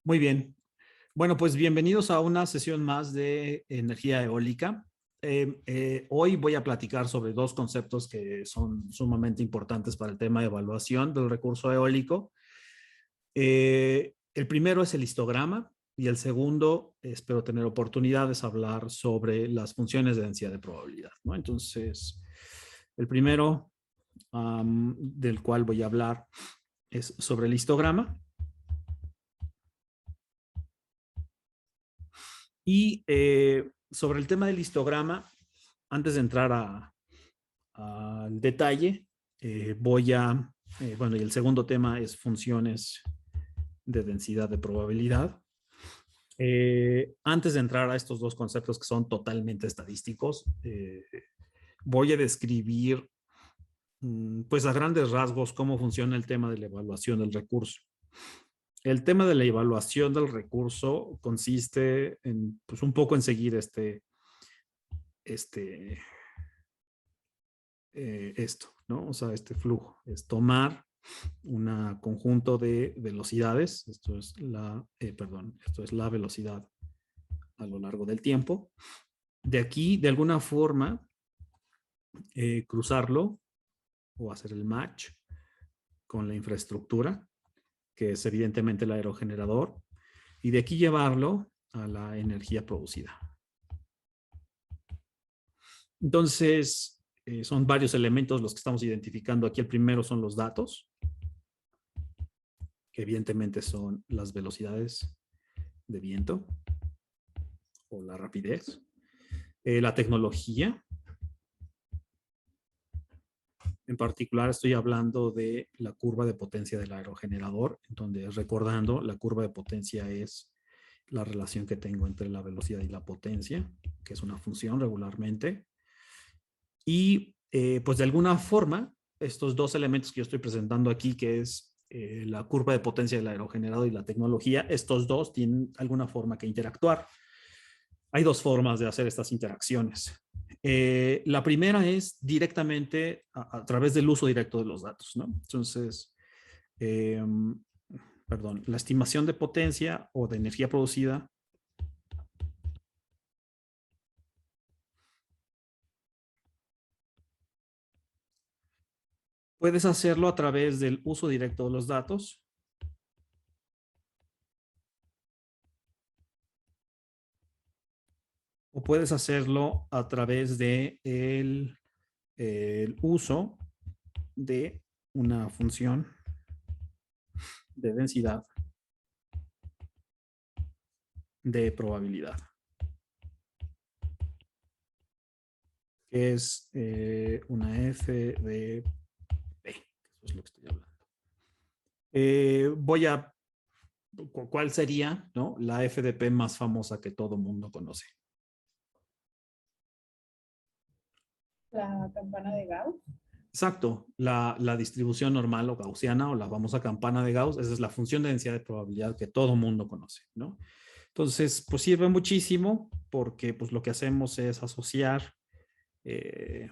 Muy bien. Bueno, pues bienvenidos a una sesión más de energía eólica. Hoy voy a platicar sobre dos conceptos que son sumamente importantes para el tema de evaluación del recurso eólico. El primero es el histograma y el segundo, espero tener oportunidades, hablar sobre las funciones de densidad de probabilidad, ¿no? Entonces, el primero del cual voy a hablar es sobre el histograma. Y sobre el tema del histograma, antes de entrar al detalle, bueno, y el segundo tema es funciones de densidad de probabilidad. Antes de entrar a estos dos conceptos que son totalmente estadísticos, voy a describir, pues a grandes rasgos, cómo funciona el tema de la evaluación del recurso. El tema de la evaluación del recurso consiste en, pues, un poco en seguir esto, ¿no? O sea, este flujo es tomar un conjunto de velocidades, esto es la velocidad a lo largo del tiempo. De aquí, de alguna forma, cruzarlo o hacer el match con la infraestructura, que es evidentemente el aerogenerador, y de aquí llevarlo a la energía producida. Entonces, son varios elementos los que estamos identificando aquí. El primero son los datos, que evidentemente son las velocidades de viento o la rapidez. La tecnología, en particular estoy hablando de la curva de potencia del aerogenerador, donde, recordando, la curva de potencia es la relación que tengo entre la velocidad y la potencia, que es una función regularmente. Y pues de alguna forma, estos dos elementos que yo estoy presentando aquí, que es la curva de potencia del aerogenerador y la tecnología, estos dos tienen alguna forma que interactuar. Hay dos formas de hacer estas interacciones. La primera es directamente a través del uso directo de los datos, ¿no? Entonces, eh, perdón, la estimación de potencia o de energía producida puedes hacerlo a través del uso directo de los datos, o puedes hacerlo a través de el uso de una función de densidad de probabilidad, que es una f de p. Eso es lo que estoy hablando. ¿Cuál sería, no, la FDP más famosa que todo mundo conoce? La campana de Gauss. Exacto, la distribución normal o gaussiana o la famosa campana de Gauss, esa es la función de densidad de probabilidad que todo mundo conoce, ¿no? Entonces, pues sirve muchísimo porque pues lo que hacemos es asociar, eh,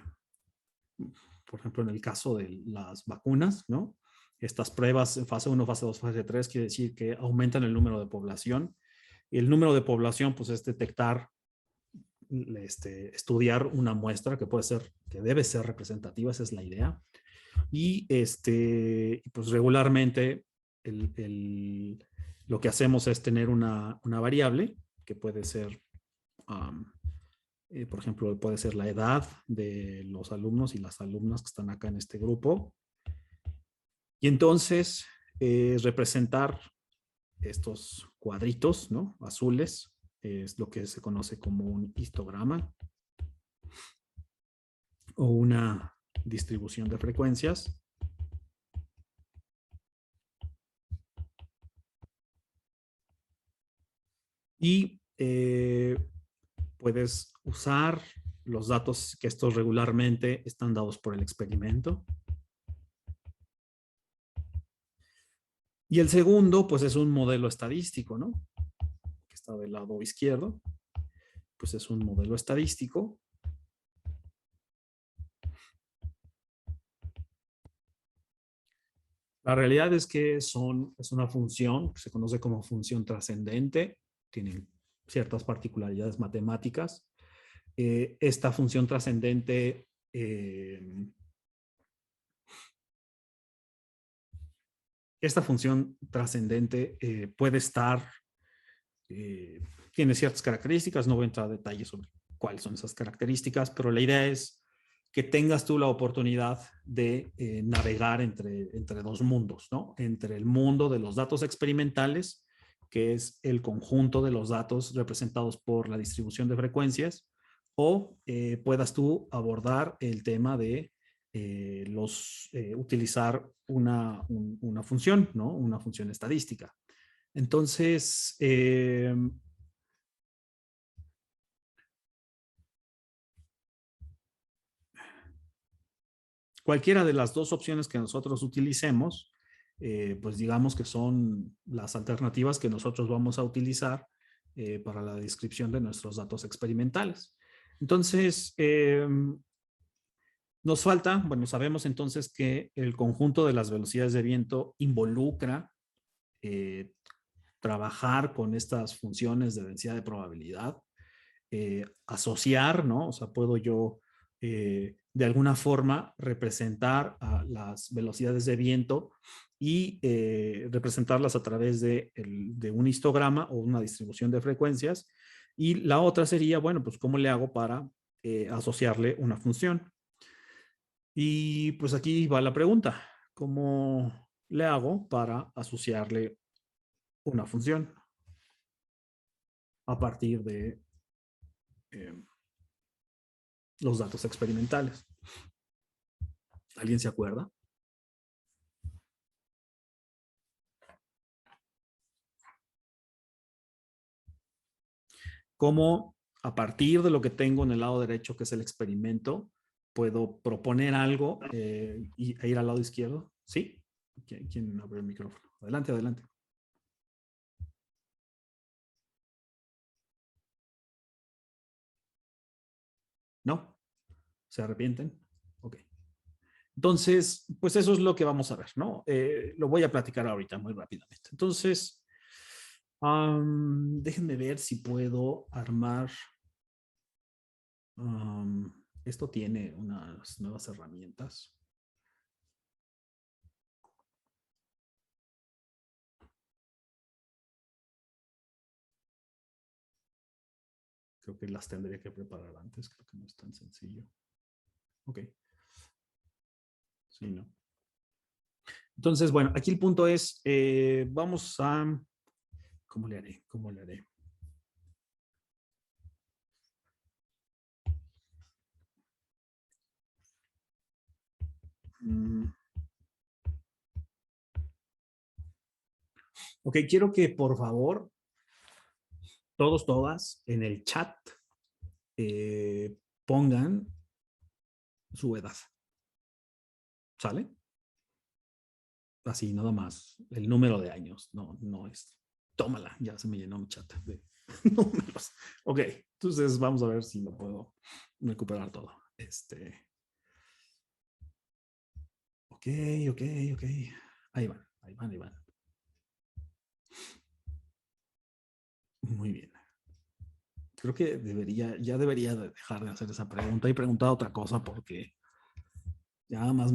por ejemplo, en el caso de las vacunas, ¿no? Estas pruebas en fase 1, fase 2, fase 3, quiere decir que aumentan el número de población. Y el número de población, pues es detectar, estudiar una muestra que puede ser, que debe ser representativa, esa es la idea. Y pues regularmente lo que hacemos es tener una variable que puede ser, um, por ejemplo, puede ser la edad de los alumnos y las alumnas que están acá en este grupo. Y entonces representar estos cuadritos, ¿no? Azules, es lo que se conoce como un histograma o una distribución de frecuencias. Y puedes usar los datos que estos regularmente están dados por el experimento. Y el segundo, pues es un modelo estadístico, ¿no? Que está del lado izquierdo. Pues es un modelo estadístico. La realidad es que es una función que se conoce como función trascendente, tienen ciertas particularidades matemáticas. Esta función trascendente puede estar, tiene ciertas características, no voy a entrar a detalles sobre cuáles son esas características, pero la idea es que tengas tú la oportunidad de navegar entre dos mundos, ¿no? Entre el mundo de los datos experimentales, que es el conjunto de los datos representados por la distribución de frecuencias, o puedas tú abordar el tema de utilizar una función, ¿no? Una función estadística. Entonces, cualquiera de las dos opciones que nosotros utilicemos, pues digamos que son las alternativas que nosotros vamos a utilizar para la descripción de nuestros datos experimentales. Entonces, nos falta, bueno, sabemos entonces que el conjunto de las velocidades de viento involucra eh, trabajar con estas funciones de densidad de probabilidad, asociar, ¿no? O sea, puedo yo de alguna forma representar a las velocidades de viento y representarlas a través de un histograma o una distribución de frecuencias. Y la otra sería, bueno, pues cómo le hago para asociarle una función. Y pues aquí va la pregunta, ¿cómo le hago para asociarle una función a partir de eh, los datos experimentales? ¿Alguien se acuerda? ¿Cómo a partir de lo que tengo en el lado derecho, que es el experimento, puedo proponer algo e ir al lado izquierdo? ¿Sí? ¿Quién abre el micrófono? Adelante, adelante. ¿No? ¿Se arrepienten? Ok. Entonces, pues eso es lo que vamos a ver, ¿no? Lo voy a platicar ahorita muy rápidamente. Entonces, déjenme ver si puedo armar. Esto tiene unas nuevas herramientas. Creo que las tendría que preparar antes, creo que no es tan sencillo. Ok. Sí, ¿no? Entonces, bueno, aquí el punto es, vamos a, ¿cómo le haré? ¿Cómo le haré? Ok, quiero que por favor, todos, todas, en el chat pongan su edad. ¿Sale? Así, nada más. El número de años. No, no es. Tómala, ya se me llenó mi chat de números. Ok, entonces vamos a ver si lo puedo recuperar todo. Ok, ok, ok. Ahí van, ahí van, ahí van. Muy bien. Creo que ya debería dejar de hacer esa pregunta y preguntar otra cosa porque ya nada más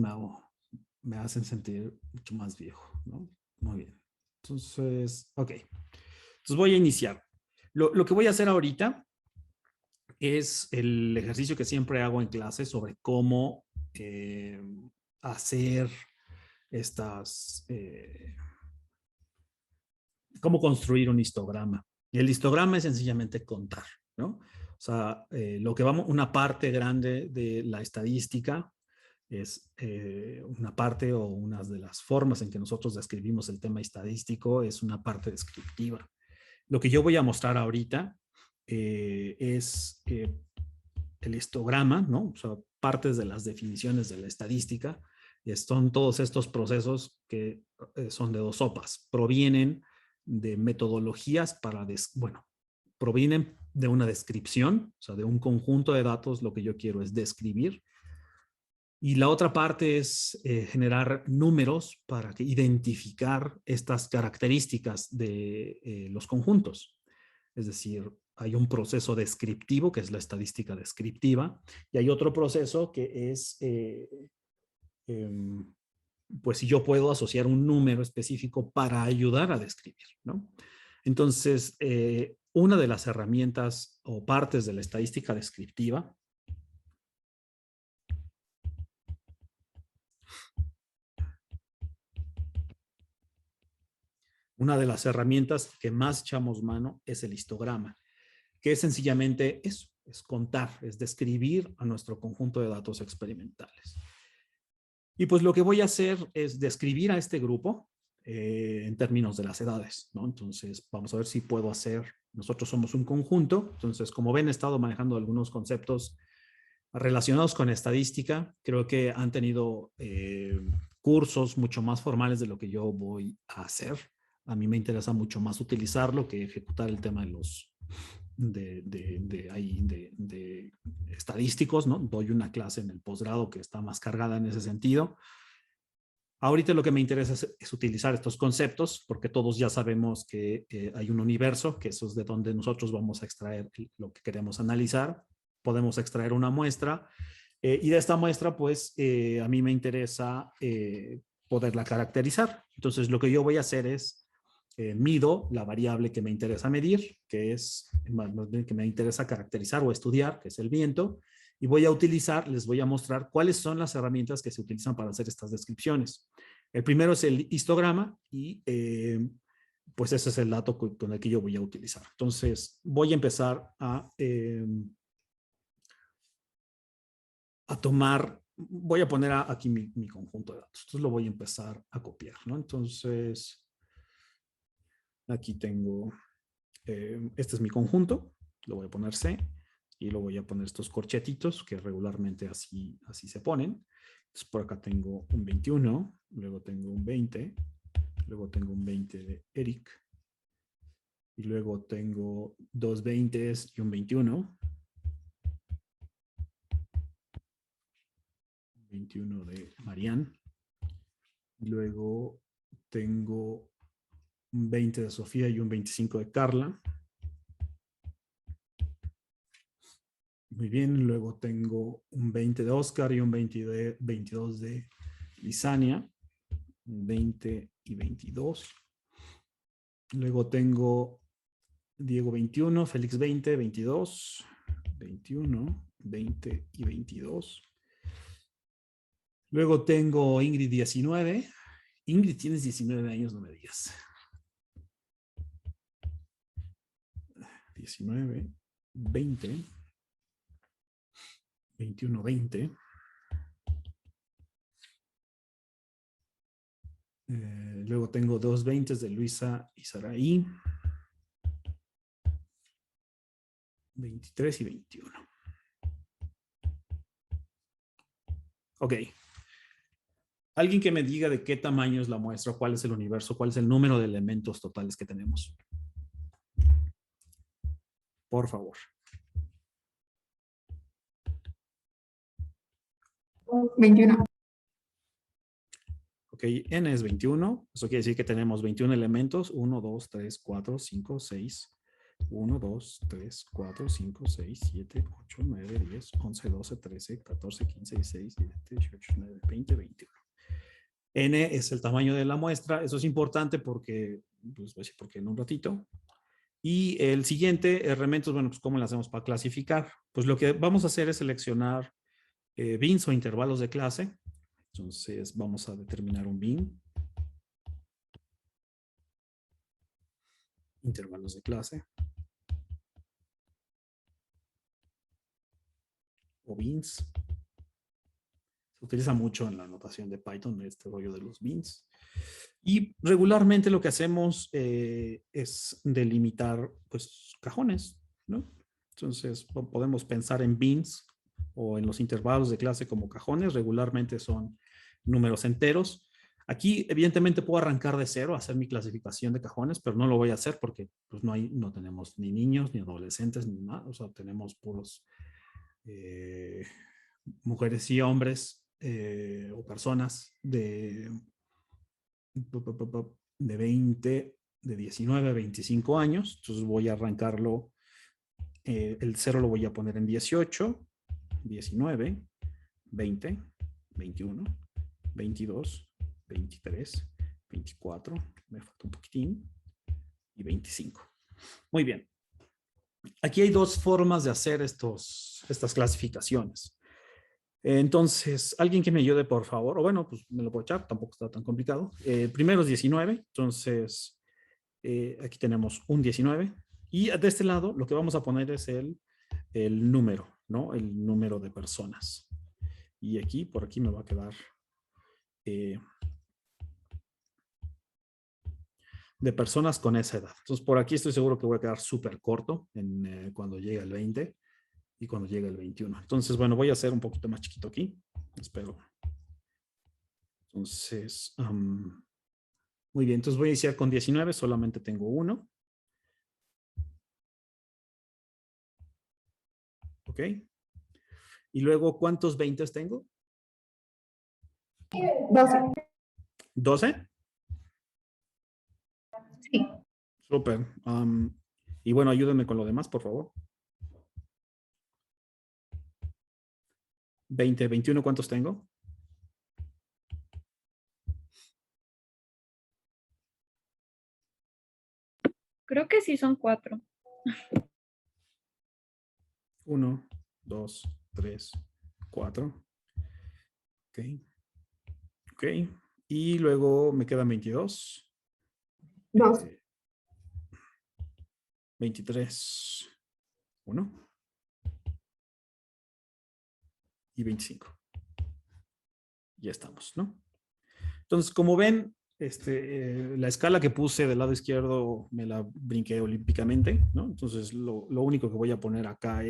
me hacen sentir mucho más viejo, ¿no? Muy bien. Entonces, ok. Entonces voy a iniciar. Lo que voy a hacer ahorita es el ejercicio que siempre hago en clase sobre cómo hacer estas, cómo construir un histograma. Y el histograma es sencillamente contar, ¿no? O sea, lo que vamos, una parte grande de la estadística es una parte o una de las formas en que nosotros describimos el tema estadístico es una parte descriptiva. Lo que yo voy a mostrar ahorita es el histograma, ¿no? O sea, partes de las definiciones de la estadística. Son todos estos procesos que son de dos sopas. Provienen de metodologías para, bueno, provienen de una descripción, o sea, de un conjunto de datos. Lo que yo quiero es describir Y la otra parte es generar números para identificar estas características de los conjuntos. Es decir, hay un proceso descriptivo, que es la estadística descriptiva, y hay otro proceso que es, pues si yo puedo asociar un número específico para ayudar a describir, ¿no? Entonces, una de las herramientas o partes de la estadística descriptiva una de las herramientas que más echamos mano es el histograma, que es sencillamente eso, es contar, es describir a nuestro conjunto de datos experimentales. Y pues lo que voy a hacer es describir a este grupo en términos de las edades, ¿no? Entonces vamos a ver si puedo hacer, nosotros somos un conjunto, entonces como ven he estado manejando algunos conceptos relacionados con estadística, creo que han tenido cursos mucho más formales de lo que yo voy a hacer. A mí me interesa mucho más utilizarlo que ejecutar el tema de los de estadísticos, ¿no? Doy una clase en el posgrado que está más cargada en ese sentido. Ahorita lo que me interesa es utilizar estos conceptos, porque todos ya sabemos que hay un universo, que eso es de donde nosotros vamos a extraer lo que queremos analizar. Podemos extraer una muestra, y de esta muestra, pues, a mí me interesa poderla caracterizar. Entonces, lo que yo voy a hacer es mido la variable que me interesa medir, que es, más bien que me interesa caracterizar o estudiar, que es el viento, y voy a utilizar, les voy a mostrar cuáles son las herramientas que se utilizan para hacer estas descripciones. El primero es el histograma y pues ese es el dato con el que yo voy a utilizar. Entonces voy a empezar a tomar, voy a poner aquí mi conjunto de datos. Entonces lo voy a empezar a copiar, ¿no? Entonces aquí tengo, este es mi conjunto, lo voy a poner C. Y lo voy a poner estos corchetitos que regularmente así se ponen. Entonces por acá tengo un 21, luego tengo un 20, luego tengo un 20 de Eric, y luego tengo dos 20 y un 21. 21 de Marianne. Luego tengo un 20 de Sofía y un 25 de Carla. Muy bien, luego tengo un 20 de Oscar y un 22 de Lisania. 20 y 22. Luego tengo Diego 21, Félix 20, 22, 21, 20 y 22. Luego tengo Ingrid 19. Ingrid, tienes 19 años, no me digas. 19, 20, 21, 20. Luego tengo dos 20 de Luisa y Saraí. 23 y 21. Ok. Alguien que me diga de qué tamaño es la muestra, cuál es el universo, cuál es el número de elementos totales que tenemos. Por favor. 21. Ok, n es 21. Eso quiere decir que tenemos 21 elementos. 1, 2, 3, 4, 5, 6. 1, 2, 3, 4, 5, 6, 7, 8, 9, 10, 11, 12, 13, 14, 15, 16, 17, 18, 19, 20, 21. N es el tamaño de la muestra. Eso es importante porque, pues voy a decir porque en un ratito. Y el siguiente, elementos, bueno, pues ¿cómo lo hacemos para clasificar? Pues lo que vamos a hacer es seleccionar bins o intervalos de clase. Entonces vamos a determinar un bin. Intervalos de clase. O bins. Se utiliza mucho en la notación de Python este rollo de los bins. Y regularmente lo que hacemos es delimitar pues cajones, ¿no? Entonces podemos pensar en bins o en los intervalos de clase como cajones. Regularmente son números enteros. Aquí evidentemente puedo arrancar de cero, hacer mi clasificación de cajones, pero no lo voy a hacer porque pues, no tenemos ni niños, ni adolescentes, ni nada. O sea, tenemos puros mujeres y hombres o personas de 20, de 19 a 25 años. Entonces voy a arrancarlo. El 0 lo voy a poner en 18, 19, 20, 21, 22, 23, 24, me falta un poquitín, y 25. Muy bien. Aquí hay dos formas de hacer estas clasificaciones. Entonces, alguien que me ayude, por favor. O bueno, pues me lo puedo echar, tampoco está tan complicado. Primero es 19, entonces aquí tenemos un 19. Y de este lado, lo que vamos a poner es el número, ¿no? El número de personas. Y aquí, por aquí me va a quedar de personas con esa edad. Entonces, por aquí estoy seguro que voy a quedar súper corto cuando llegue el 20 y cuando llegue el 21. Entonces, bueno, voy a hacer un poquito más chiquito aquí. Espero. Entonces, muy bien. Entonces voy a iniciar con 19. Solamente tengo uno. ¿Ok? Y luego, ¿cuántos 20 tengo? 12. 12. Sí. Súper. Y bueno, ayúdenme con lo demás, por favor. 20, 21, ¿cuántos tengo? Creo que sí son 4. 1, 2, 3, 4. Ok. Ok. Y luego me quedan 22. 2. 23. 1. Y 25. Ya estamos, ¿no? Entonces, como ven, la escala que puse del lado izquierdo me la brinqué olímpicamente, ¿no? Entonces, lo único que voy a poner acá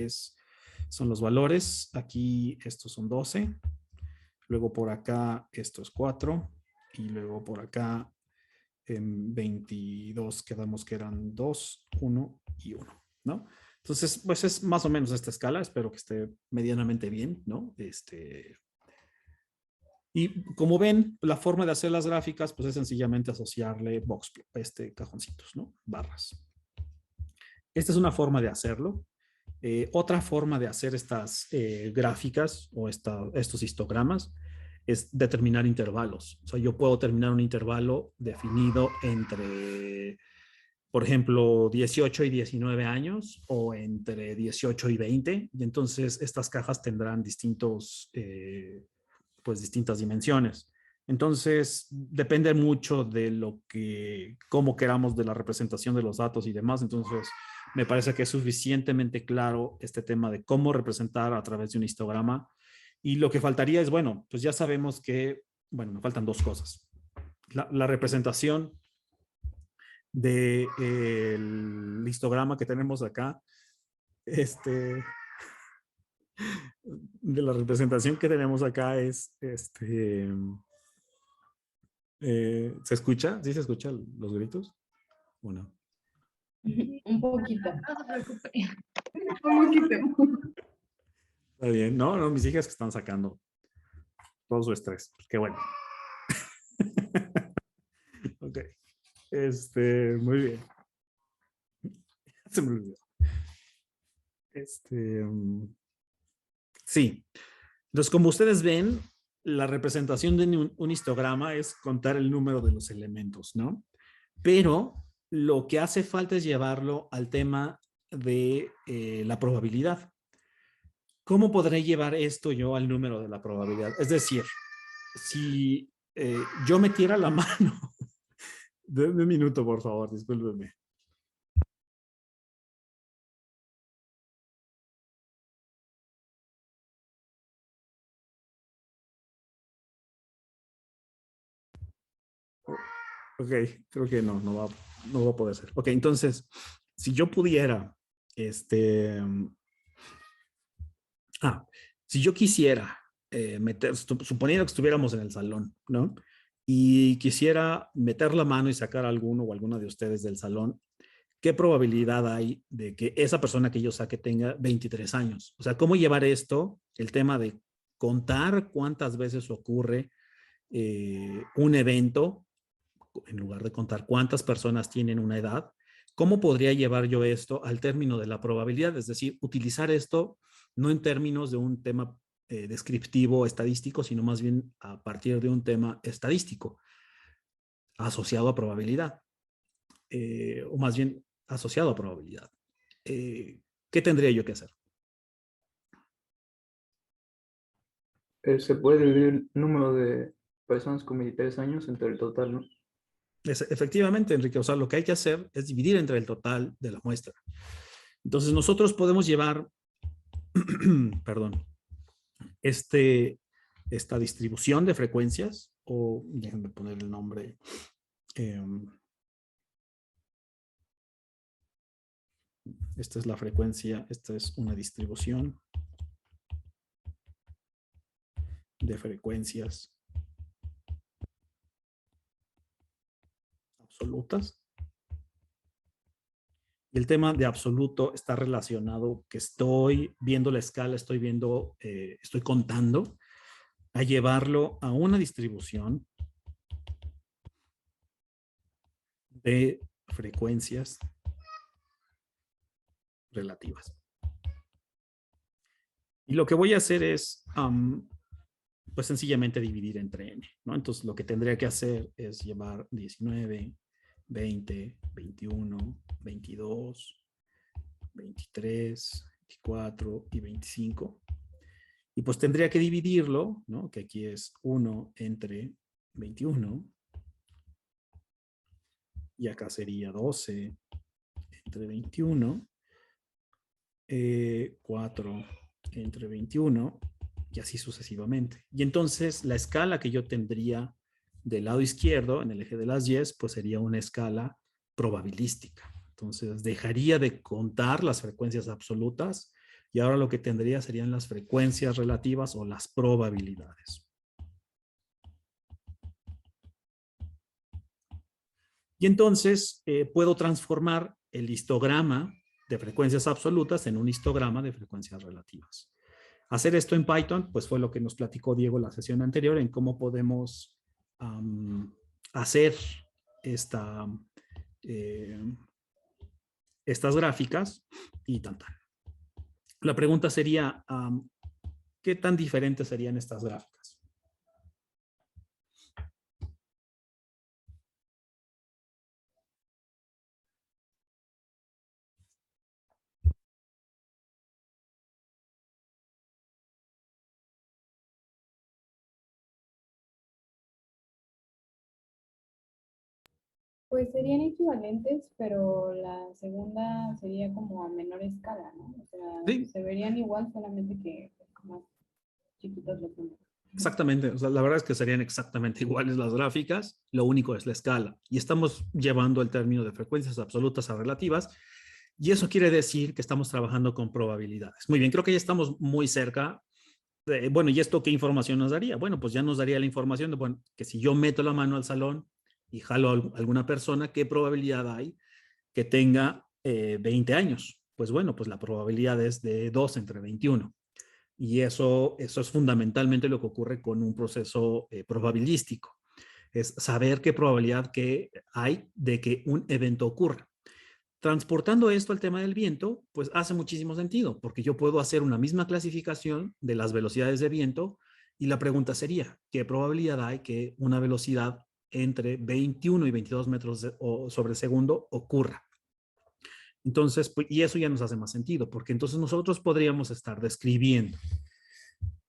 son los valores. Aquí estos son 12. Luego por acá esto es 4. Y luego por acá en 22 quedamos que eran 2, 1 y 1, ¿no? Entonces, pues es más o menos esta escala. Espero que esté medianamente bien, ¿no? Y como ven, la forma de hacer las gráficas, pues es sencillamente asociarle cajoncitos, ¿no? Barras. Esta es una forma de hacerlo. Otra forma de hacer estas gráficas o estos histogramas es determinar intervalos. O sea, yo puedo terminar un intervalo definido entre, por ejemplo, 18 y 19 años o entre 18 y 20. Y entonces estas cajas tendrán distintas dimensiones. Entonces, depende mucho de cómo queramos de la representación de los datos y demás. Entonces, me parece que es suficientemente claro este tema de cómo representar a través de un histograma. Y lo que faltaría es, bueno, pues ya sabemos que, bueno, me faltan dos cosas. La representación del histograma que tenemos acá, de la representación que tenemos acá es, ¿se escucha? ¿Sí se escuchan los gritos? Bueno. Un poquito. No se preocupe. Un poquito. Está bien. No, no, mis hijas que están sacando todo su estrés. Qué bueno. Ok. Muy bien. Se me olvidó. Sí. Entonces, como ustedes ven, la representación de un histograma es contar el número de los elementos, ¿no? Pero lo que hace falta es llevarlo al tema de la probabilidad. ¿Cómo podré llevar esto yo al número de la probabilidad? Es decir, si yo metiera la mano, denme un minuto, por favor, discúlpeme. Ok, creo que no va a poder ser. Ok, entonces, si yo pudiera, si yo quisiera suponiendo que estuviéramos en el salón, ¿no? Y quisiera meter la mano y sacar a alguno o alguna de ustedes del salón, ¿qué probabilidad hay de que esa persona que yo saque tenga 23 años? O sea, ¿cómo llevar esto, el tema de contar cuántas veces ocurre un evento, en lugar de contar cuántas personas tienen una edad, ¿cómo podría llevar yo esto al término de la probabilidad? Es decir, utilizar esto no en términos de un tema descriptivo estadístico, sino más bien a partir de un tema estadístico asociado a probabilidad, o más bien asociado a probabilidad. ¿Qué tendría yo que hacer? Se puede dividir el número de personas con 23 años entre el total, ¿no? Efectivamente, Enrique, o sea, lo que hay que hacer es dividir entre el total de la muestra. Entonces, nosotros podemos llevar, perdón, esta distribución de frecuencias, o déjenme poner el nombre. Esta es la frecuencia, esta es una distribución de frecuencias absolutas. Y el tema de absoluto está relacionado que estoy viendo la escala, estoy viendo, estoy contando, a llevarlo a una distribución de frecuencias relativas. Y lo que voy a hacer es, pues sencillamente dividir entre n, ¿no? Entonces lo que tendría que hacer es llevar 19, 20, 21, 22, 23, 24 y 25. Y pues tendría que dividirlo, ¿no? Que aquí es 1 entre 21. Y acá sería 12 entre 21. 4 entre 21. Y así sucesivamente. Y entonces la escala que yo tendría del lado izquierdo, en el eje de las Y, pues sería una escala probabilística. Entonces dejaría de contar las frecuencias absolutas y ahora lo que tendría serían las frecuencias relativas o las probabilidades. Y entonces puedo transformar el histograma de frecuencias absolutas en un histograma de frecuencias relativas. Hacer esto en Python, pues fue lo que nos platicó Diego la sesión anterior en cómo podemos hacer estas gráficas y tan. La pregunta sería, ¿qué tan diferentes serían estas gráficas? Pues serían equivalentes, pero la segunda sería como a menor escala, ¿no? O sea, Sí, se verían igual, solamente que más chiquitos los números. exactamente. O sea, la verdad es que serían exactamente iguales las gráficas. Lo único es la escala. Y estamos llevando el término de frecuencias absolutas a relativas. Y eso quiere decir que estamos trabajando con probabilidades. Muy bien, creo que ya estamos muy cerca. Bueno, ¿y esto qué información nos daría? Bueno, pues ya nos daría la información de, bueno, que si yo meto la mano al salón y jalo a alguna persona, ¿qué probabilidad hay que tenga 20 años? Pues bueno, pues la probabilidad es de 2 entre 21. Y eso es fundamentalmente lo que ocurre con un proceso probabilístico. Es saber qué probabilidad que hay de que un evento ocurra. Transportando esto al tema del viento, pues hace muchísimo sentido, porque yo puedo hacer una misma clasificación de las velocidades de viento y la pregunta sería, ¿qué probabilidad hay que una velocidad entre 21 y 22 metros sobre segundo ocurra? Entonces, pues, y eso ya nos hace más sentido, porque entonces nosotros podríamos estar describiendo.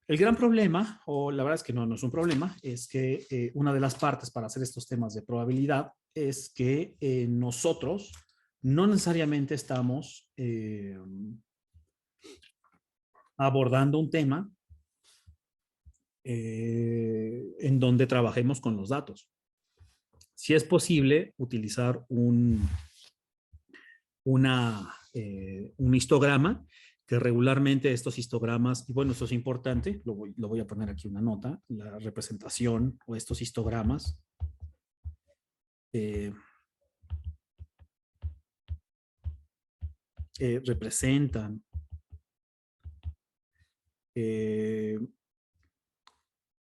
El gran problema, o la verdad es que no es un problema, es que una de las partes para hacer estos temas de probabilidad es que nosotros no necesariamente estamos abordando un tema en donde trabajemos con los datos. Si es posible utilizar un histograma, que regularmente estos histogramas, y bueno, esto es importante, lo voy a poner aquí una nota, la representación o estos histogramas representan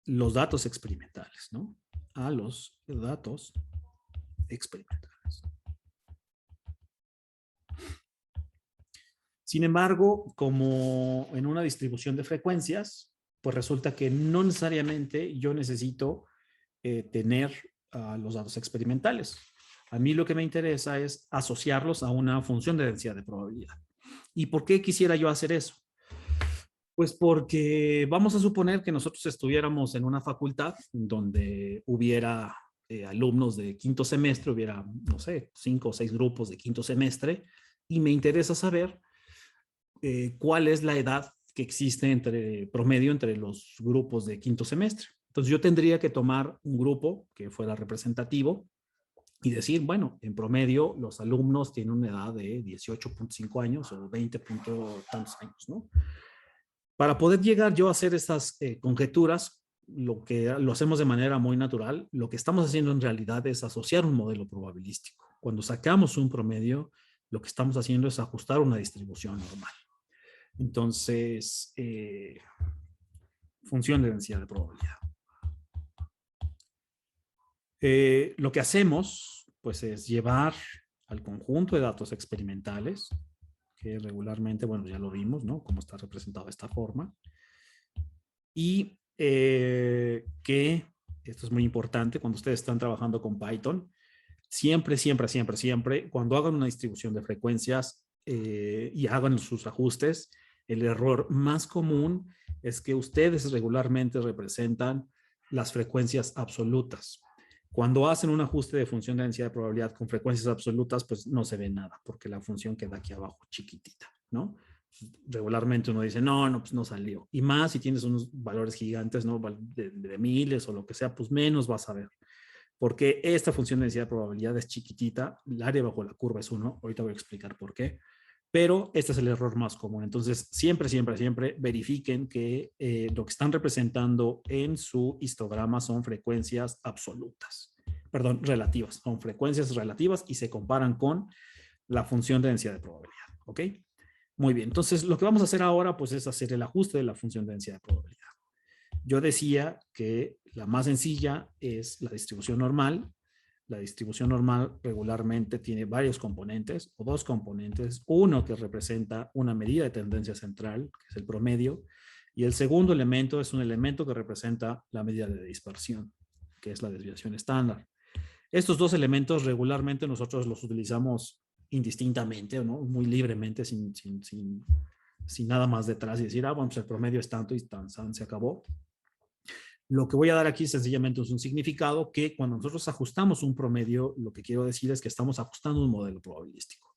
los datos experimentales, ¿no? A los datos experimentales. Sin embargo, como en una distribución de frecuencias, pues resulta que no necesariamente yo necesito tener los datos experimentales. A mí lo que me interesa es asociarlos a una función de densidad de probabilidad. ¿Y por qué quisiera yo hacer eso? Pues porque vamos a suponer que nosotros estuviéramos en una facultad donde hubiera alumnos de quinto semestre, hubiera, no sé, 5 o 6 grupos de quinto semestre, y me interesa saber cuál es la edad que existe entre promedio entre los grupos de quinto semestre. Entonces yo tendría que tomar un grupo que fuera representativo y decir, bueno, en promedio los alumnos tienen una edad de 18.5 años o 20 tantos años, ¿no? Para poder llegar yo a hacer estas conjeturas, lo hacemos de manera muy natural. Lo que estamos haciendo en realidad es asociar un modelo probabilístico. Cuando sacamos un promedio, lo que estamos haciendo es ajustar una distribución normal. Entonces, función de densidad de probabilidad. Lo que hacemos, pues, es llevar al conjunto de datos experimentales, que regularmente, bueno, ya lo vimos, ¿no? Cómo está representado de esta forma. Y que, esto es muy importante, cuando ustedes están trabajando con Python, siempre, cuando hagan una distribución de frecuencias y hagan sus ajustes, el error más común es que ustedes regularmente representan las frecuencias absolutas. Cuando hacen un ajuste de función de densidad de probabilidad con frecuencias absolutas, pues no se ve nada, porque la función queda aquí abajo chiquitita, ¿no? Regularmente uno dice, no, pues no salió. Y más si tienes unos valores gigantes, ¿no? De miles o lo que sea, pues menos vas a ver. Porque esta función de densidad de probabilidad es chiquitita, el área bajo la curva es 1, ahorita voy a explicar por qué, pero este es el error más común. Entonces, siempre verifiquen que lo que están representando en su histograma son frecuencias absolutas, perdón, relativas, son frecuencias relativas y se comparan con la función de densidad de probabilidad, ¿ok? Muy bien, entonces lo que vamos a hacer ahora pues es hacer el ajuste de la función de densidad de probabilidad. Yo decía que la más sencilla es la distribución normal. La distribución normal regularmente tiene varios componentes o dos componentes. Uno que representa una medida de tendencia central, que es el promedio, y el segundo elemento es un elemento que representa la medida de dispersión, que es la desviación estándar. Estos dos elementos regularmente nosotros los utilizamos indistintamente, ¿no? Muy libremente, sin nada más detrás y decir, bueno, pues el promedio es tanto y se acabó. Lo que voy a dar aquí sencillamente es un significado que cuando nosotros ajustamos un promedio, lo que quiero decir es que estamos ajustando un modelo probabilístico.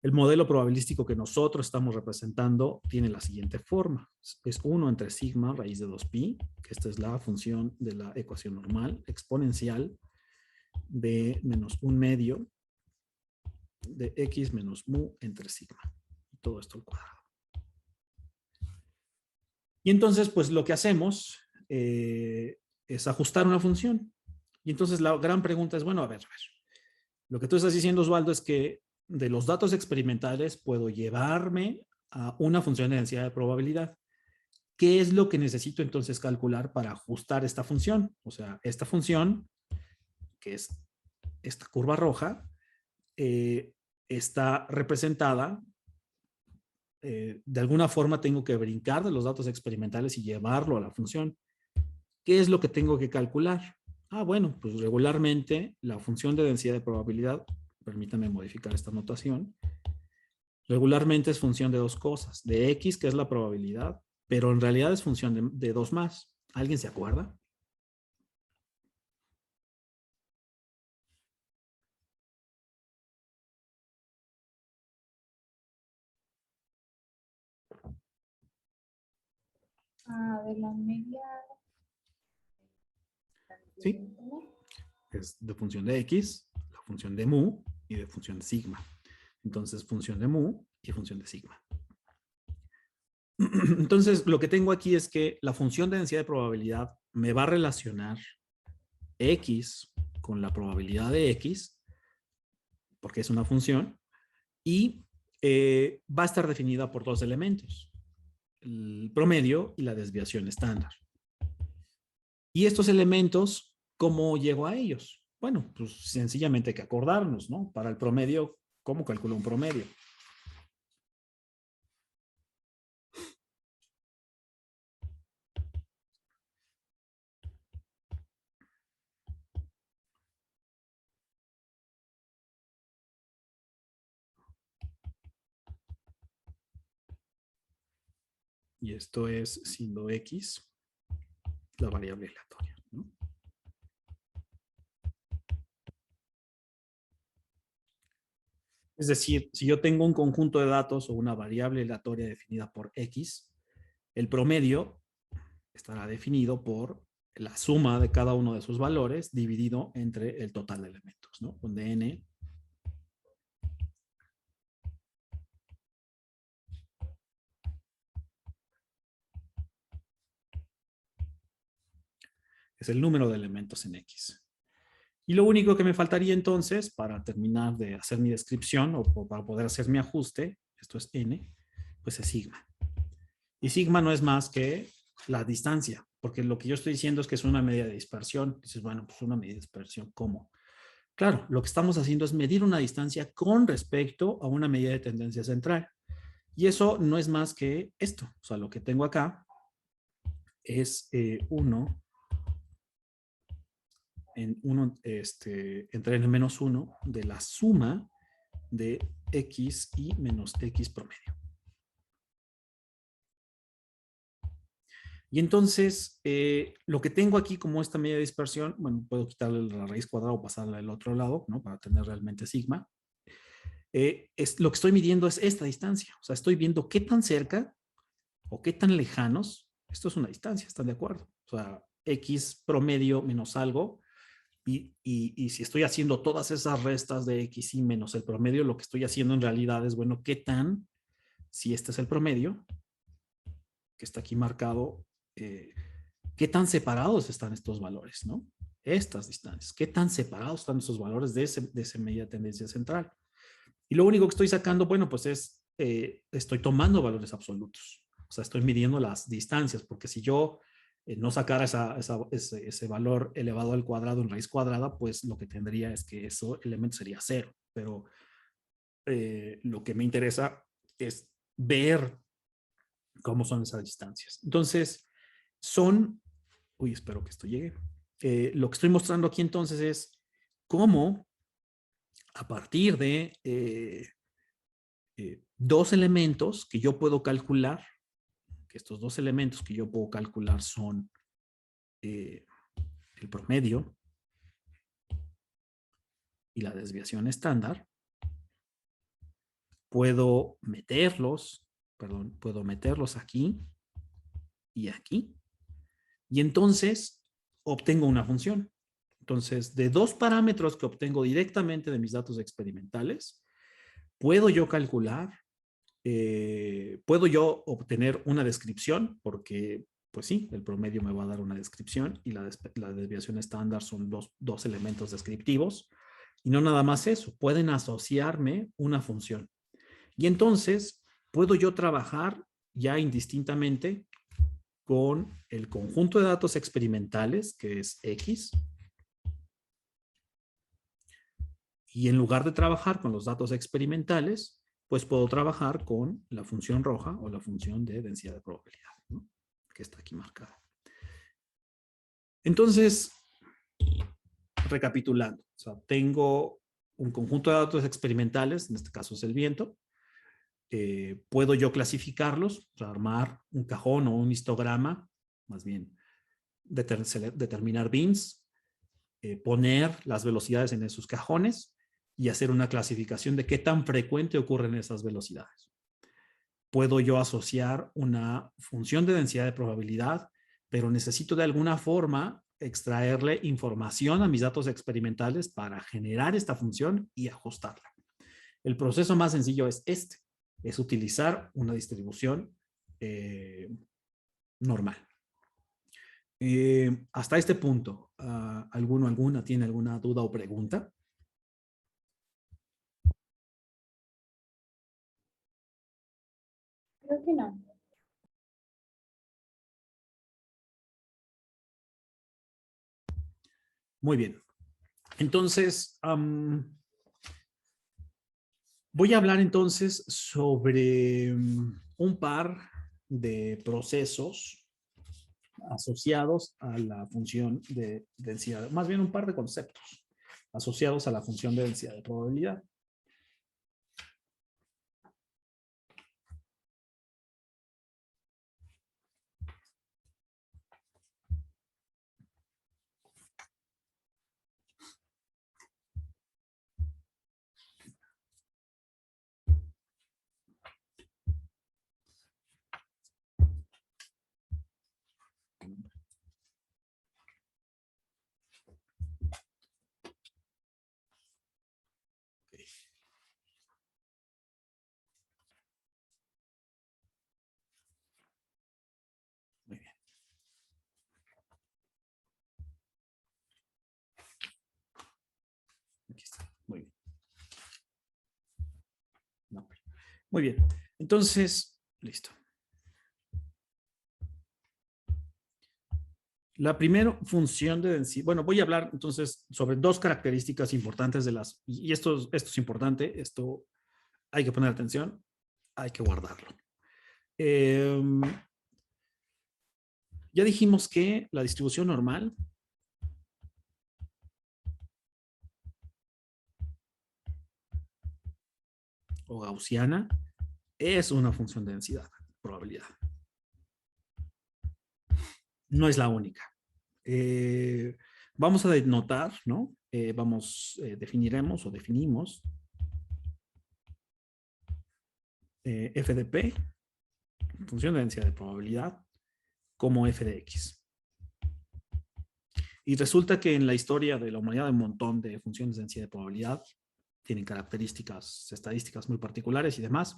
El modelo probabilístico que nosotros estamos representando tiene la siguiente forma. Es 1 entre sigma raíz de 2pi, que esta es la función de la ecuación normal, exponencial de menos 1 medio de x menos mu entre sigma. Y todo esto al cuadrado. Y entonces, pues lo que hacemos es ajustar una función. Y entonces la gran pregunta es, bueno, a ver. Lo que tú estás diciendo, Osvaldo, es que de los datos experimentales puedo llevarme a una función de densidad de probabilidad. ¿Qué es lo que necesito entonces calcular para ajustar esta función? O sea, esta función, que es esta curva roja, está representada, de alguna forma tengo que brincar de los datos experimentales y llevarlo a la función. ¿Qué es lo que tengo que calcular? Bueno, pues regularmente la función de densidad de probabilidad, permítanme modificar esta notación, regularmente es función de dos cosas, de x, que es la probabilidad, pero en realidad es función de dos más. ¿Alguien se acuerda? De la media. Sí. Es de función de x, la función de mu y de función de sigma. Entonces, función de mu y función de sigma. Entonces, lo que tengo aquí es que la función de densidad de probabilidad me va a relacionar x con la probabilidad de x, porque es una función, y va a estar definida por dos elementos, el promedio y la desviación estándar. Y estos elementos, ¿cómo llego a ellos? Bueno, pues sencillamente hay que acordarnos, ¿no? Para el promedio, ¿cómo calculo un promedio? Y esto es siendo X la variable aleatoria, ¿no? Es decir, si yo tengo un conjunto de datos o una variable aleatoria definida por X, el promedio estará definido por la suma de cada uno de sus valores dividido entre el total de elementos, ¿no? Donde n es el número de elementos en X. Y lo único que me faltaría entonces para terminar de hacer mi descripción o para poder hacer mi ajuste, esto es n, pues es sigma. Y sigma no es más que la distancia, porque lo que yo estoy diciendo es que es una medida de dispersión. Dices, bueno, pues una medida de dispersión, ¿cómo? Claro, lo que estamos haciendo es medir una distancia con respecto a una medida de tendencia central. Y eso no es más que esto. O sea, lo que tengo acá es 1 en 1 entre n menos 1 de la suma de x y menos x promedio. Y entonces, lo que tengo aquí como esta medida de dispersión, bueno, puedo quitarle la raíz cuadrada o pasarla al otro lado, ¿no? Para tener realmente sigma. Lo que estoy midiendo es esta distancia. O sea, estoy viendo qué tan cerca o qué tan lejanos. Esto es una distancia, ¿están de acuerdo? O sea, x promedio menos algo. Y si estoy haciendo todas esas restas de x y menos el promedio, lo que estoy haciendo en realidad es, bueno, qué tan, si este es el promedio, que está aquí marcado, qué tan separados están estos valores, ¿no? Estas distancias, qué tan separados están estos valores de esa medida de tendencia central. Y lo único que estoy sacando, bueno, pues es, estoy tomando valores absolutos. O sea, estoy midiendo las distancias, porque si yo no sacara ese valor elevado al cuadrado en raíz cuadrada, pues lo que tendría es que ese elemento sería cero. Pero lo que me interesa es ver cómo son esas distancias. Entonces, son, uy, espero que esto llegue. Lo que estoy mostrando aquí entonces es cómo a partir de dos elementos que yo puedo calcular, que estos dos elementos que yo puedo calcular son el promedio y la desviación estándar, puedo meterlos, puedo meterlos aquí y aquí, y entonces obtengo una función. Entonces, de dos parámetros que obtengo directamente de mis datos experimentales, puedo yo calcular, puedo yo obtener una descripción, porque, pues sí, el promedio me va a dar una descripción y la desviación estándar son dos elementos descriptivos. Y no nada más eso, pueden asociarme una función. Y entonces, puedo yo trabajar ya indistintamente con el conjunto de datos experimentales, que es X, y en lugar de trabajar con los datos experimentales, pues puedo trabajar con la función roja o la función de densidad de probabilidad, ¿no? Que está aquí marcada. Entonces, recapitulando, o sea, tengo un conjunto de datos experimentales, en este caso es el viento. Puedo yo clasificarlos, o sea, armar un cajón o un histograma, más bien determinar bins, poner las velocidades en esos cajones y hacer una clasificación de qué tan frecuente ocurren esas velocidades. Puedo yo asociar una función de densidad de probabilidad, pero necesito de alguna forma extraerle información a mis datos experimentales para generar esta función y ajustarla. El proceso más sencillo es este, es utilizar una distribución normal. Hasta este punto, ¿alguna tiene alguna duda o pregunta? Creo que no. Muy bien. Entonces, voy a hablar entonces sobre un par de procesos asociados a la función de densidad, más bien un par de conceptos asociados a la función de densidad de probabilidad. Muy bien. Aquí está. Muy bien. No. Muy bien. Entonces, listo. La primera función de densidad, bueno, voy a hablar entonces sobre dos características importantes de las, y esto es importante, esto hay que poner atención, hay que guardarlo. Ya dijimos que la distribución normal o gaussiana es una función de densidad, probabilidad. No es la única. Vamos a denotar, ¿no? Definiremos o definimos f de p, función de densidad de probabilidad, como f de x. Y resulta que en la historia de la humanidad hay un montón de funciones de densidad de probabilidad, tienen características estadísticas muy particulares y demás,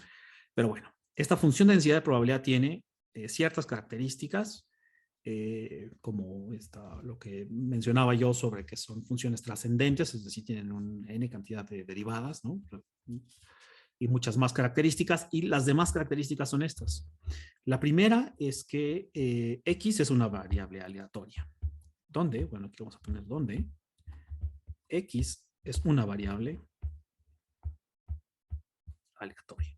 pero bueno, esta función de densidad de probabilidad tiene ciertas características, como lo que mencionaba yo sobre que son funciones trascendentes, es decir, tienen una n cantidad de derivadas, ¿no? Y muchas más características, y las demás características son estas. La primera es que x es una variable aleatoria. ¿Dónde? Bueno, aquí vamos a poner dónde. X es una variable aleatoria.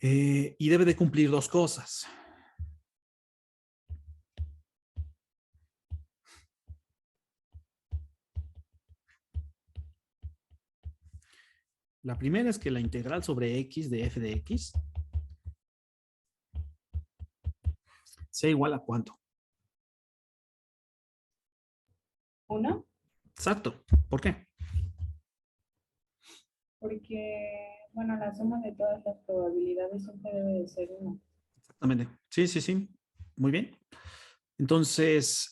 Y debe de cumplir dos cosas. La primera es que la integral sobre x de f de x sea igual a ¿cuánto? 1, Exacto. ¿Por qué? porque, bueno, la suma de todas las probabilidades siempre debe de ser 1. Exactamente. Sí, sí, sí. Muy bien. Entonces,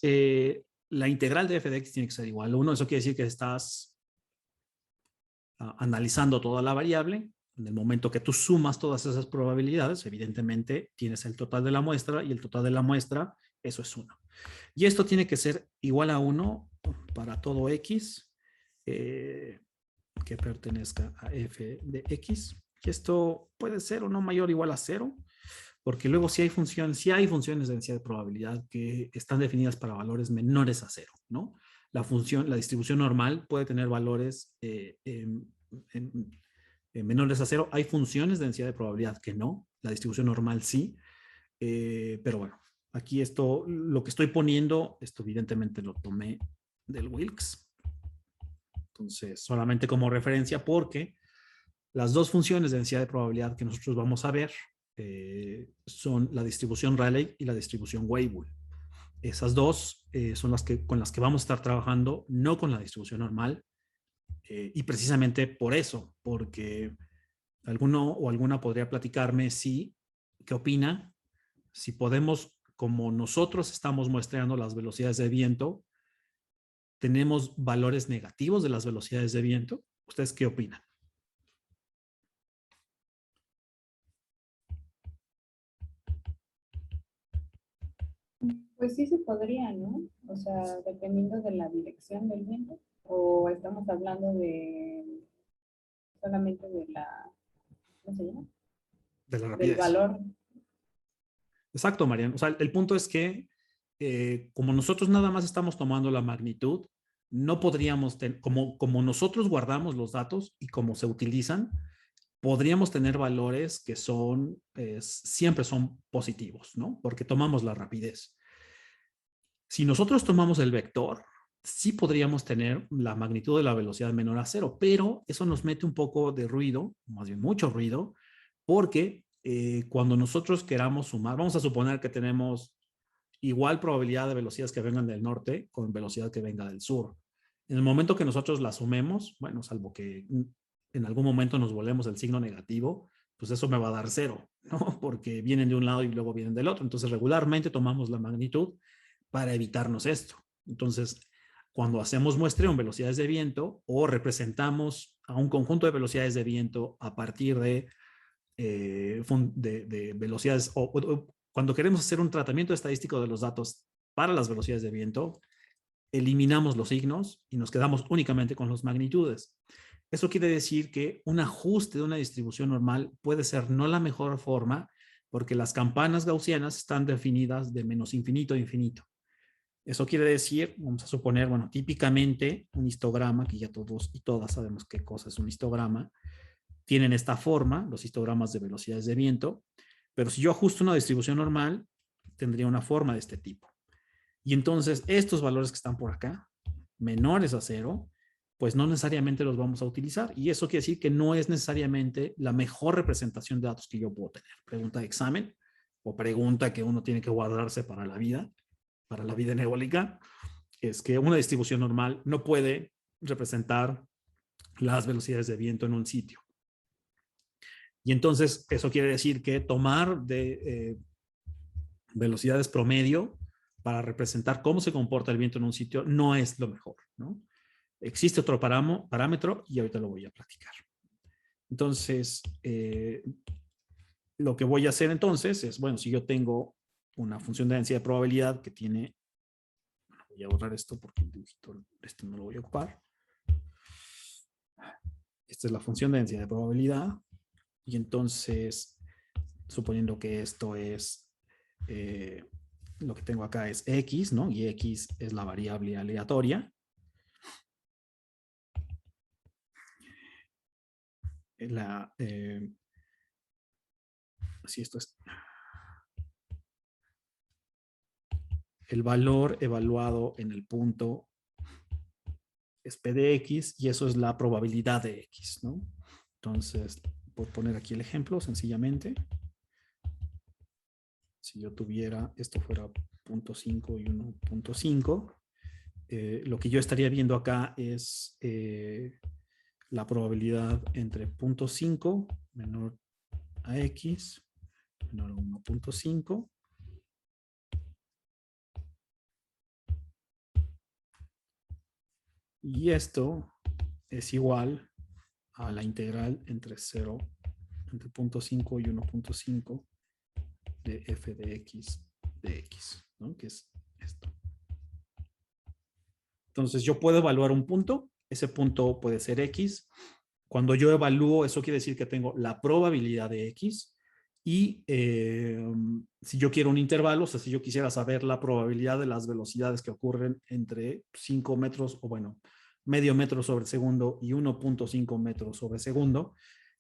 la integral de f de x tiene que ser igual a 1. Eso quiere decir que estás analizando toda la variable. En el momento que tú sumas todas esas probabilidades, evidentemente tienes el total de la muestra, y el total de la muestra, eso es 1. Y esto tiene que ser igual a 1 para todo x que pertenezca a f de x. Y esto puede ser o no mayor o igual a 0, porque luego si hay funciones de densidad de probabilidad que están definidas para valores menores a 0, ¿no? La distribución normal puede tener valores menores a 0. Hay funciones de densidad de probabilidad que no, la distribución normal sí, pero bueno, aquí lo que estoy poniendo, esto evidentemente lo tomé del Wilks. Entonces, solamente como referencia, porque las dos funciones de densidad de probabilidad que nosotros vamos a ver son la distribución Rayleigh y la distribución Weibull. Esas dos son con las que vamos a estar trabajando, no con la distribución normal, y precisamente por eso, porque alguno o alguna podría platicarme qué opina, si podemos, como nosotros estamos muestreando las velocidades de viento, tenemos valores negativos de las velocidades de viento. ¿Ustedes qué opinan? Pues sí se podría, ¿no? O sea, dependiendo de la dirección del viento. O estamos hablando de solamente de la, ¿cómo se llama? De la Del rapidez. valor. Exacto, Marian. O sea, el punto es que como nosotros nada más estamos tomando la magnitud, no podríamos, como nosotros guardamos los datos y cómo se utilizan, podríamos tener valores que son, siempre son positivos, ¿no? Porque tomamos la rapidez. Si nosotros tomamos el vector, sí podríamos tener la magnitud de la velocidad menor a cero, pero eso nos mete un poco de ruido, más bien mucho ruido, porque cuando nosotros queramos sumar, vamos a suponer que tenemos igual probabilidad de velocidades que vengan del norte con velocidad que venga del sur. En el momento que nosotros la sumemos, bueno, salvo que en algún momento nos volvemos el signo negativo, pues eso me va a dar cero, ¿no? Porque vienen de un lado y luego vienen del otro. Entonces, regularmente tomamos la magnitud para evitarnos esto. Entonces, cuando hacemos muestreo en velocidades de viento o representamos a un conjunto de velocidades de viento a partir de velocidades, o cuando queremos hacer un tratamiento estadístico de los datos para las velocidades de viento, eliminamos los signos y nos quedamos únicamente con las magnitudes. Eso quiere decir que un ajuste de una distribución normal puede ser no la mejor forma, porque las campanas gaussianas están definidas de menos infinito a infinito. Eso quiere decir, vamos a suponer, bueno, típicamente un histograma, que ya todos y todas sabemos qué cosa es un histograma, tienen esta forma, los histogramas de velocidades de viento, pero si yo ajusto una distribución normal, tendría una forma de este tipo. Y entonces estos valores que están por acá, menores a cero, pues no necesariamente los vamos a utilizar. Y eso quiere decir que no es necesariamente la mejor representación de datos que yo puedo tener. Pregunta de examen o pregunta que uno tiene que guardarse para la vida eólica, es que una distribución normal no puede representar las velocidades de viento en un sitio. Y entonces eso quiere decir que tomar de velocidades promedio para representar cómo se comporta el viento en un sitio no es lo mejor, ¿no? Existe otro parámetro y ahorita lo voy a platicar. Entonces, lo que voy a hacer entonces es, bueno, si yo tengo una función de densidad de probabilidad que tiene, bueno, voy a borrar esto porque el dígito este no lo voy a ocupar. Esta es la función de densidad de probabilidad. Y entonces, suponiendo que esto es, lo que tengo acá es X, ¿no? Y X es la variable aleatoria. Si esto es el valor evaluado en el punto es P de X y eso es la probabilidad de X, ¿no? Entonces, por poner aquí el ejemplo, sencillamente, si yo tuviera, esto fuera 0.5 y 1.5, lo que yo estaría viendo acá es la probabilidad entre 0.5 menor a X menor a 1.5 y esto es igual a la integral entre 0.5 y 1.5 de f de x, ¿no? Que es esto. Entonces yo puedo evaluar un punto, ese punto puede ser x. Cuando yo evalúo, eso quiere decir que tengo la probabilidad de x y si yo quiero un intervalo, o sea, si yo quisiera saber la probabilidad de las velocidades que ocurren entre 5 metros, o bueno, medio metro sobre segundo y 1.5 metros sobre segundo,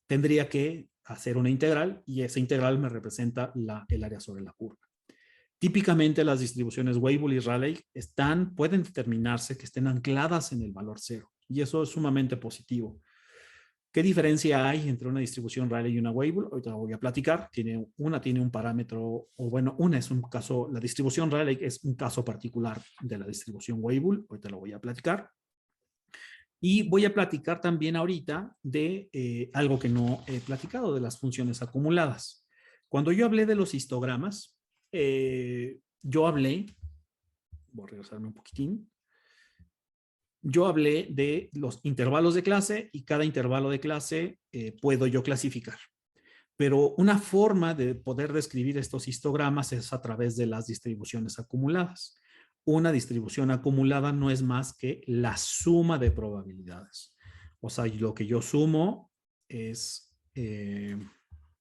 tendría que hacer una integral y esa integral me representa el área sobre la curva. Típicamente las distribuciones Weibull y Rayleigh pueden determinarse que estén ancladas en el valor cero y eso es sumamente positivo. ¿Qué diferencia hay entre una distribución Rayleigh y una Weibull? Ahorita lo voy a platicar. Una tiene un parámetro, o bueno, una es un caso, la distribución Rayleigh es un caso particular de la distribución Weibull. Ahorita lo voy a platicar. Y voy a platicar también ahorita de algo que no he platicado, de las funciones acumuladas. Cuando yo hablé de los histogramas, yo hablé, voy a regresarme un poquitín, yo hablé de los intervalos de clase y cada intervalo de clase puedo yo clasificar. Pero una forma de poder describir estos histogramas es a través de las distribuciones acumuladas. Una distribución acumulada no es más que la suma de probabilidades. O sea, lo que yo sumo es,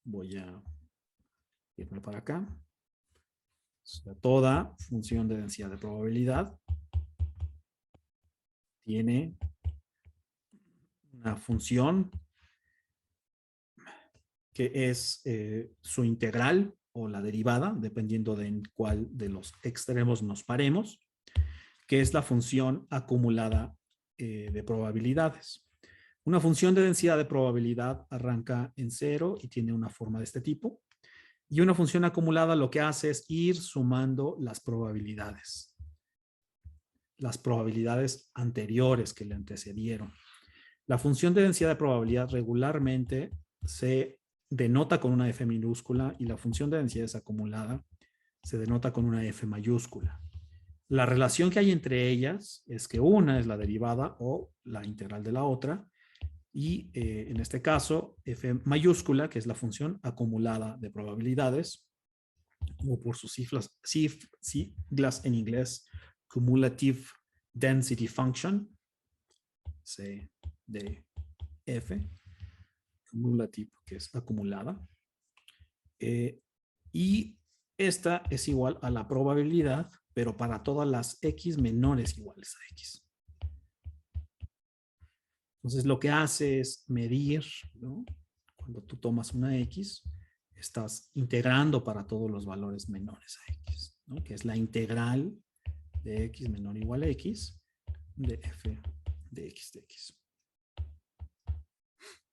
voy a irme para acá. sea, toda función de densidad de probabilidad tiene una función que es su integral o la derivada, dependiendo de en cuál de los extremos nos paremos, que es la función acumulada de probabilidades. Una función de densidad de probabilidad arranca en 0 y tiene una forma de este tipo. Y una función acumulada lo que hace es ir sumando las probabilidades anteriores que le antecedieron. La función de densidad de probabilidad regularmente se denota con una F minúscula y la función de densidad desacumulada se denota con una F mayúscula. La relación que hay entre ellas es que una es la derivada o la integral de la otra y en este caso F mayúscula, que es la función acumulada de probabilidades, o por sus siglas en inglés, Cumulative Density Function, CDF, cumulative, que es acumulada, y esta es igual a la probabilidad, pero para todas las X menores iguales a X. Entonces lo que hace es medir, ¿no? Cuando tú tomas una X, estás integrando para todos los valores menores a X, ¿no? Que es la integral de X menor o igual a X de F de X de X.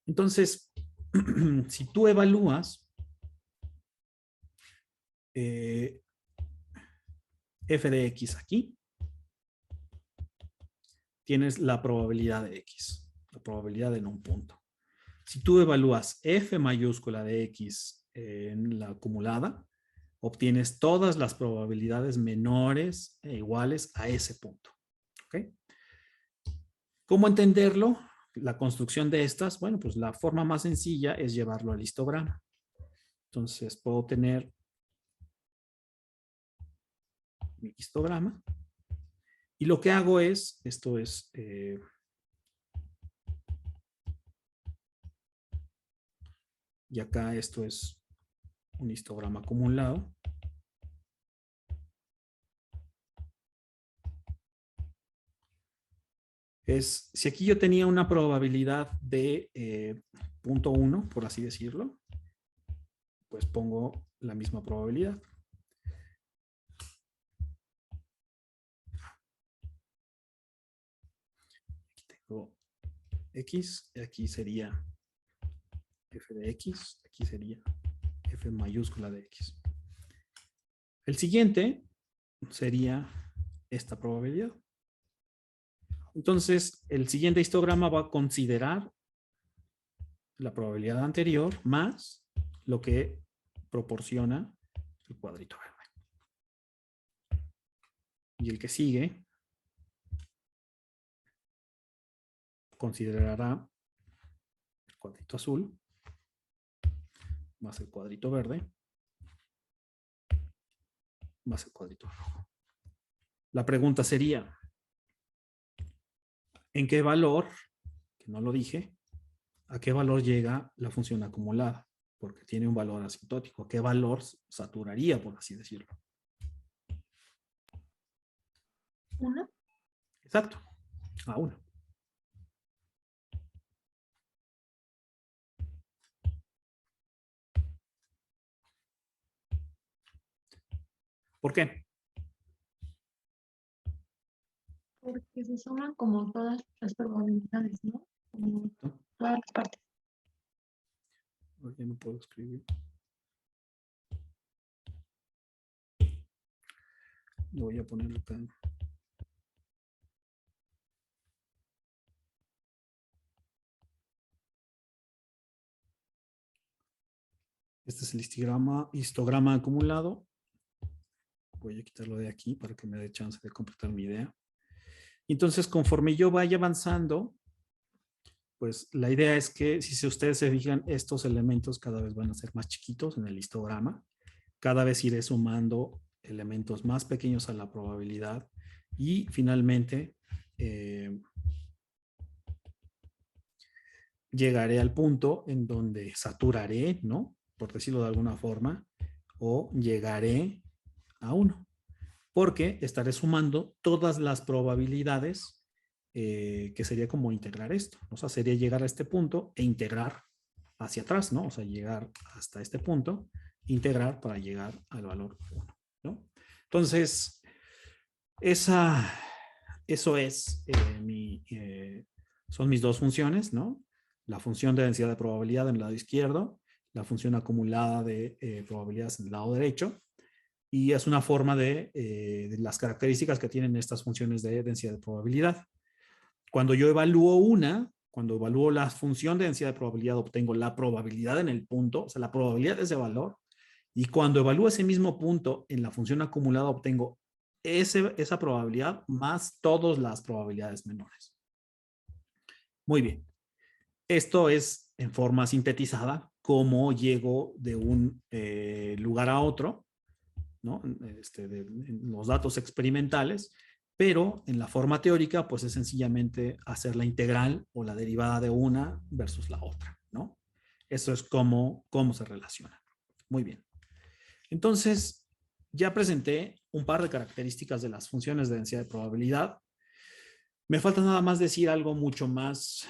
Entonces, si tú evalúas F de X aquí, tienes la probabilidad de X, la probabilidad en un punto. Si tú evalúas F mayúscula de X en la acumulada, obtienes todas las probabilidades menores e iguales a ese punto. ¿Ok? ¿Cómo entenderlo? La construcción de estas, bueno, pues la forma más sencilla es llevarlo al histograma. Entonces puedo tener mi histograma y lo que hago es, esto es y acá esto es un histograma acumulado. Es, si aquí yo tenía una probabilidad de 0.1, por así decirlo, pues pongo la misma probabilidad. Aquí tengo X, y aquí sería F de X, aquí sería F mayúscula de X. El siguiente sería esta probabilidad. Entonces, el siguiente histograma va a considerar la probabilidad anterior más lo que proporciona el cuadrito verde. Y el que sigue considerará el cuadrito azul más el cuadrito verde más el cuadrito rojo. La pregunta sería, ¿en qué valor, que no lo dije, a qué valor llega la función acumulada? Porque tiene un valor asintótico. ¿A qué valor saturaría, por así decirlo? ¿Uno? Exacto, a 1. ¿Por qué? Porque se suman como todas las probabilidades, ¿no? Como todas las partes. Ya no puedo escribir. Lo voy a poner acá. Este es el histograma acumulado. Voy a quitarlo de aquí para que me dé chance de completar mi idea. Entonces, conforme yo vaya avanzando, pues la idea es que si ustedes se fijan, estos elementos cada vez van a ser más chiquitos en el histograma. Cada vez iré sumando elementos más pequeños a la probabilidad y finalmente llegaré al punto en donde saturaré, ¿no? Por decirlo de alguna forma, o llegaré a 1, porque estaré sumando todas las probabilidades, que sería como integrar esto. O sea, sería llegar a este punto e integrar hacia atrás, ¿no? O sea, llegar hasta este punto, integrar para llegar al valor 1, ¿no? Entonces, eso es son mis dos funciones, ¿no? La función de densidad de probabilidad en el lado izquierdo, la función acumulada de probabilidades en el lado derecho, y es una forma de las características que tienen estas funciones de densidad de probabilidad. Cuando yo cuando evalúo la función de densidad de probabilidad, obtengo la probabilidad en el punto, o sea, la probabilidad de ese valor, y cuando evalúo ese mismo punto en la función acumulada, obtengo esa probabilidad más todas las probabilidades menores. Muy bien. Esto es en forma sintetizada cómo llego de un lugar a otro, ¿no? En los datos experimentales, pero en la forma teórica, pues es sencillamente hacer la integral o la derivada de una versus la otra, ¿no? Eso es cómo se relaciona. Muy bien. Entonces, ya presenté un par de características de las funciones de densidad de probabilidad. Me falta nada más decir algo mucho más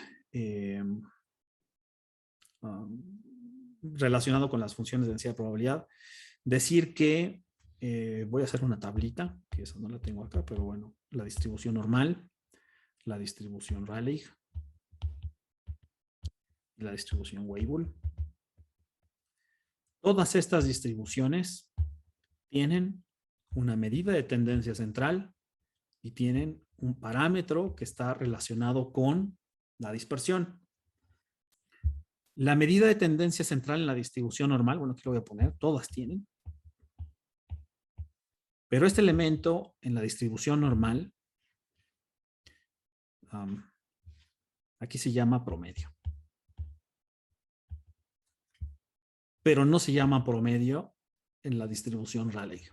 relacionado con las funciones de densidad de probabilidad. Decir que voy a hacer una tablita, que esa no la tengo acá, pero bueno, la distribución normal, la distribución Rayleigh y la distribución Weibull. Todas estas distribuciones tienen una medida de tendencia central y tienen un parámetro que está relacionado con la dispersión. La medida de tendencia central en la distribución normal, bueno, aquí lo voy a poner, todas tienen. Pero este elemento en la distribución normal, aquí se llama promedio. Pero no se llama promedio en la distribución Rayleigh.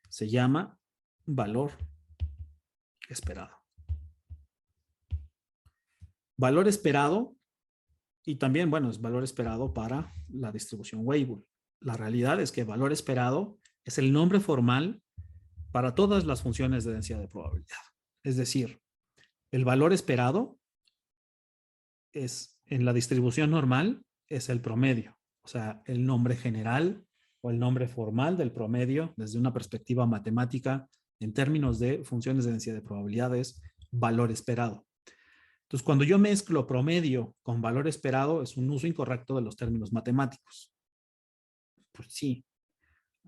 Se llama valor esperado. Valor esperado, y también, bueno, es valor esperado para la distribución Weibull. La realidad es que valor esperado es el nombre formal para todas las funciones de densidad de probabilidad. Es decir, el valor esperado es, en la distribución normal, es el promedio. O sea, el nombre general o el nombre formal del promedio desde una perspectiva matemática en términos de funciones de densidad de probabilidades, valor esperado. Entonces, cuando yo mezclo promedio con valor esperado, es un uso incorrecto de los términos matemáticos. Pues sí,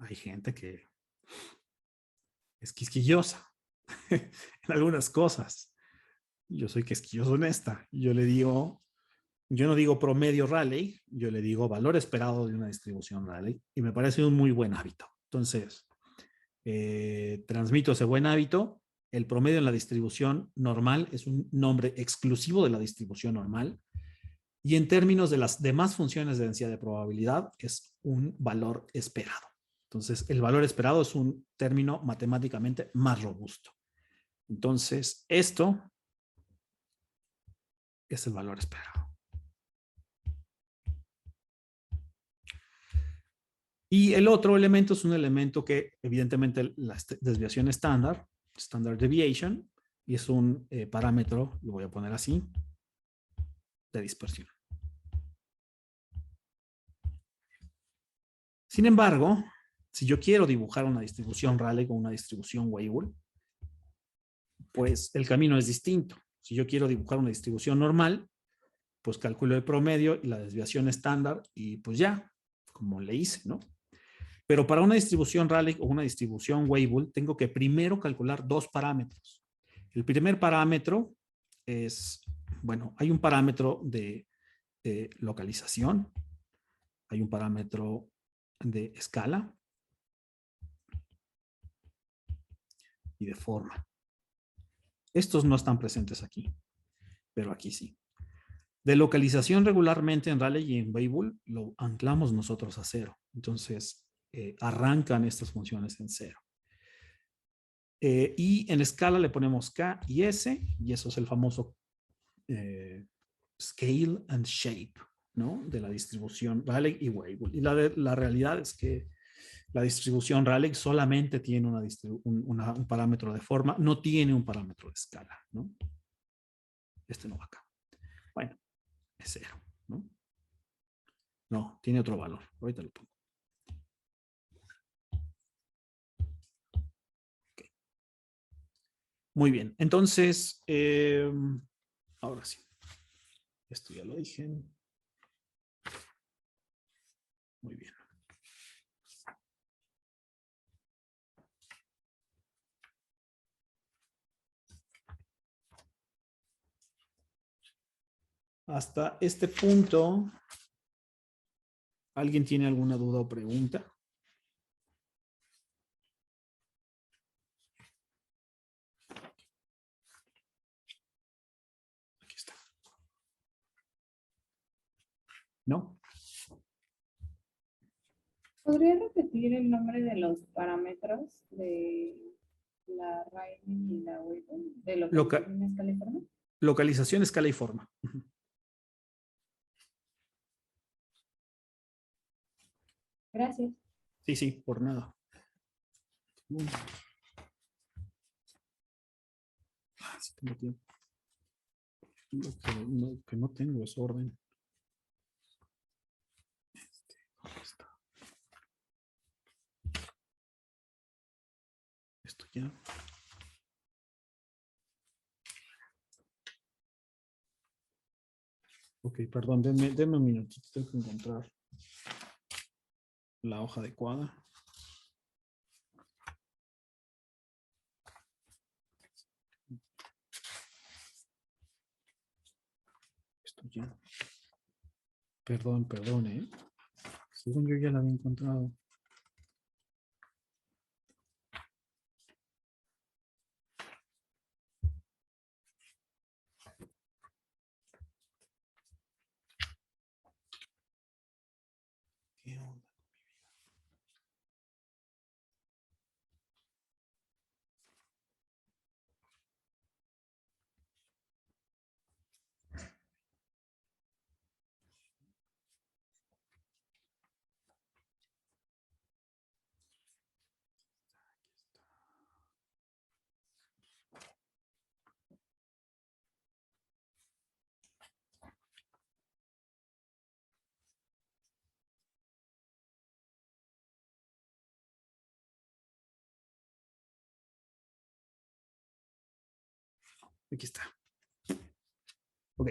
hay gente que es quisquillosa en algunas cosas. Yo soy quisquilloso en esta. Yo no digo promedio Rayleigh, yo le digo valor esperado de una distribución Rayleigh, y me parece un muy buen hábito. Entonces, transmito ese buen hábito. El promedio en la distribución normal es un nombre exclusivo de la distribución normal, y en términos de las demás funciones de densidad de probabilidad es un valor esperado. Entonces, el valor esperado es un término matemáticamente más robusto. Entonces, esto es el valor esperado. Y el otro elemento es un elemento que evidentemente la desviación estándar, standard deviation, y es un parámetro, lo voy a poner así, de dispersión. Sin embargo, si yo quiero dibujar una distribución Rayleigh o una distribución Weibull, pues el camino es distinto. Si yo quiero dibujar una distribución normal, pues calculo el promedio y la desviación estándar y pues ya, como le hice, ¿no? Pero para una distribución Rayleigh o una distribución Weibull, tengo que primero calcular dos parámetros. El primer parámetro es, bueno, hay un parámetro de localización, hay un parámetro de escala y de forma. Estos no están presentes aquí, pero aquí sí. De localización regularmente en Rayleigh y en Weibull lo anclamos nosotros a 0. Entonces, arrancan estas funciones en 0. Y en escala le ponemos K y S, y eso es el famoso scale and shape, ¿no? De la distribución Rayleigh y Weibull. Y la realidad es que La distribución Rayleigh solamente tiene un parámetro de forma, no tiene un parámetro de escala, ¿no? Este no va acá. Bueno, es 0, ¿no? No, tiene otro valor. Ahorita lo pongo. Okay. Muy bien. Entonces, ahora sí. Esto ya lo dije. Muy bien. Hasta este punto, ¿alguien tiene alguna duda o pregunta? Aquí está. ¿No? ¿Podría repetir el nombre de los parámetros de la Rayleigh y la Weibull de localización, escala y forma? Localización, escala y forma. Gracias. Sí, sí, por nada. Sí tengo tiempo. Lo que no tengo es orden. ¿Dónde está? Esto ya. Ok, perdón, denme un minutito, tengo que encontrar la hoja adecuada. Esto ya. Perdón, según yo ya la había encontrado. ¿Qué onda? Aquí está. Ok.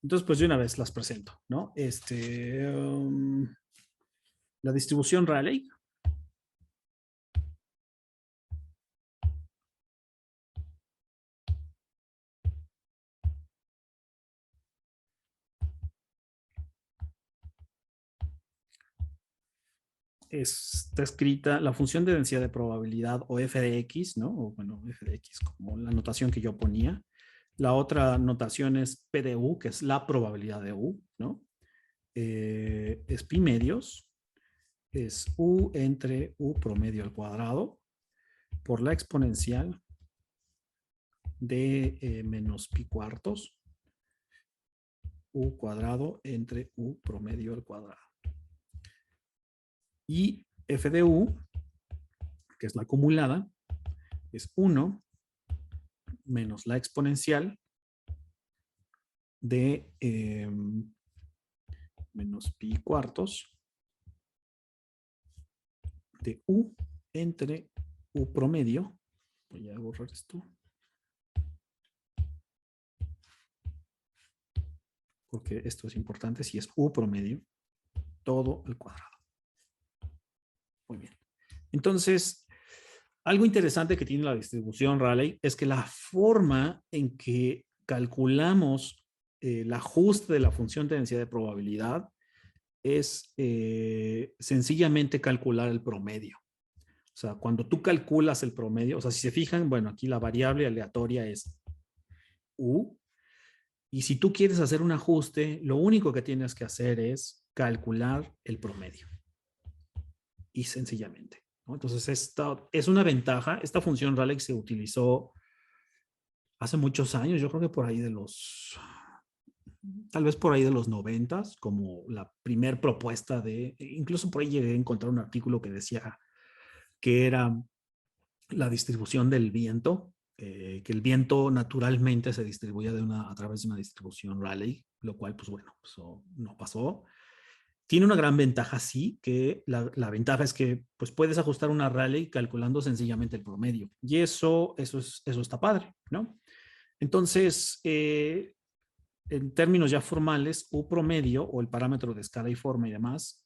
Entonces, pues de una vez las presento, ¿no? La distribución Rayleigh está escrita, la función de densidad de probabilidad o f de x, ¿no? O bueno, f de x como la notación que yo ponía. La otra notación es p de u, que es la probabilidad de u, ¿no? Es pi medios, es u entre u promedio al cuadrado por la exponencial de menos pi cuartos u cuadrado entre u promedio al cuadrado. Y f de u, que es la acumulada, es 1 menos la exponencial de menos pi cuartos de u entre u promedio. Voy a borrar esto. Porque esto es importante, si es u promedio, todo al cuadrado. Muy bien. Entonces, algo interesante que tiene la distribución Rayleigh es que la forma en que calculamos el ajuste de la función de densidad de probabilidad es sencillamente calcular el promedio. O sea, cuando tú calculas el promedio, o sea, si se fijan, bueno, aquí la variable aleatoria es u, y si tú quieres hacer un ajuste, lo único que tienes que hacer es calcular el promedio. Y sencillamente, ¿no? Entonces, esta es una ventaja. Esta función Rayleigh se utilizó hace muchos años, yo creo que por ahí de los tal vez por ahí de los 90s, como la primer propuesta de, incluso por ahí llegué a encontrar un artículo que decía que era la distribución del viento, que el viento naturalmente se distribuía a través de una distribución Rayleigh, lo cual, pues bueno, eso no pasó. Tiene una gran ventaja, sí, que la ventaja es que pues puedes ajustar una Rayleigh calculando sencillamente el promedio. Y eso está padre, ¿no? Entonces, en términos ya formales, U promedio o el parámetro de escala y forma y demás,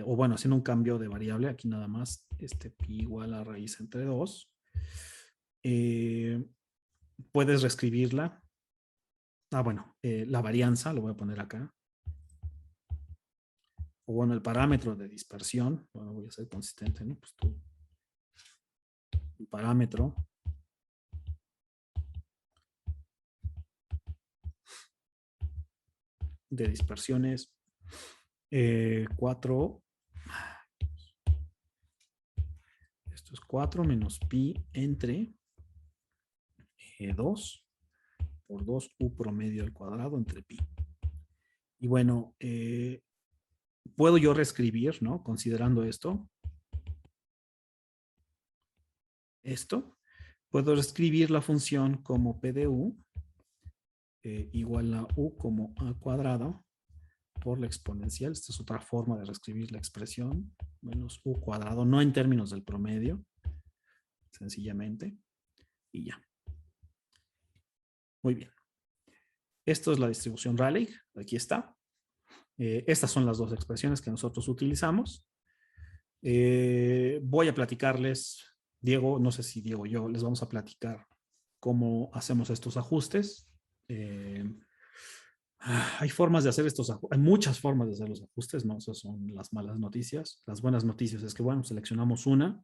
o bueno, haciendo un cambio de variable, aquí nada más, pi igual a raíz entre 2, puedes reescribirla. Bueno, la varianza, lo voy a poner acá. O bueno, el parámetro de dispersión, bueno, voy a ser consistente, ¿no? Pues tú, el parámetro de dispersión es 4, esto es 4 menos pi entre 2 por 2u promedio al cuadrado entre pi. Y bueno, puedo yo reescribir, ¿no? Considerando esto, puedo reescribir la función como p de u igual a u como a cuadrado por la exponencial. Esta es otra forma de reescribir la expresión, menos u cuadrado, no en términos del promedio, sencillamente, y ya. Muy bien. Esto es la distribución Rayleigh, aquí está. Estas son las dos expresiones que nosotros utilizamos. Voy a platicarles, Diego, no sé si Diego o yo, les vamos a platicar cómo hacemos estos ajustes. Hay formas de hacer estos ajustes, hay muchas formas de hacer los ajustes, ¿no? Esas son las malas noticias. Las buenas noticias es que, bueno, seleccionamos una,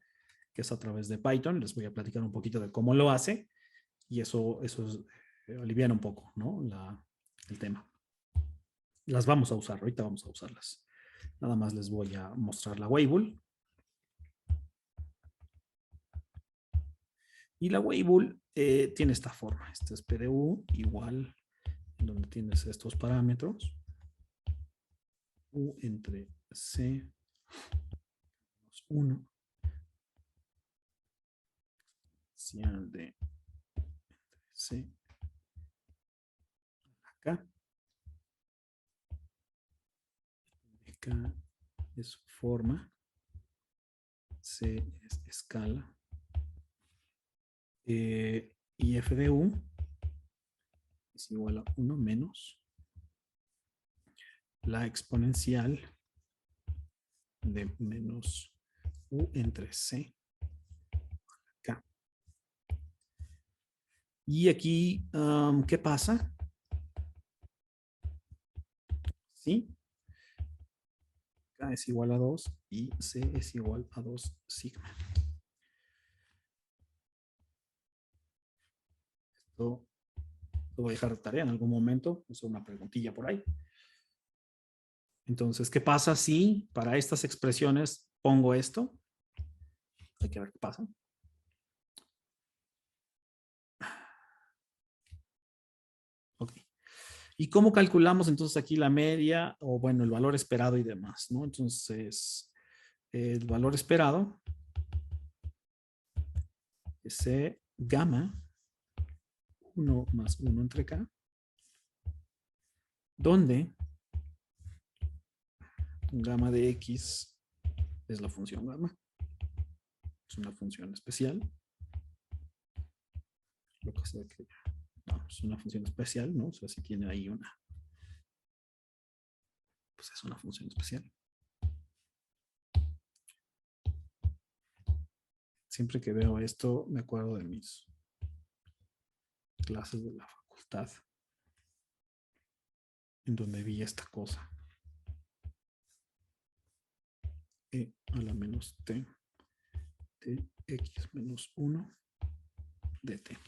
que es a través de Python. Les voy a platicar un poquito de cómo lo hace y eso aliviana un poco, ¿no? El tema. Las vamos a usar, ahorita vamos a usarlas. Nada más les voy a mostrar la Weibull. Y la Weibull tiene esta forma. Este es PDU igual, donde tienes estos parámetros. U entre C menos 1. Exponencial de C acá. Acá es forma. C es escala. Y f de u es igual a 1 menos la exponencial de menos u entre c acá. Y aquí, ¿qué pasa? ¿Sí? K es igual a 2 y c es igual a 2 sigma. Esto lo voy a dejar de tarea en algún momento. Es una preguntilla por ahí. Entonces, ¿qué pasa si para estas expresiones pongo esto? Hay que ver qué pasa. Ok. ¿Y cómo calculamos entonces aquí la media o bueno, el valor esperado y demás, ¿no? Entonces, el valor esperado es gamma 1 más 1 entre k, donde gamma de x es la función gamma. Es una función especial. Lo que sea que no, es una función especial, ¿no? O sea, si tiene ahí una, pues es una función especial. Siempre que veo esto, me acuerdo de mis clases de la facultad, en donde vi esta cosa. E a la menos t de x menos 1 de t.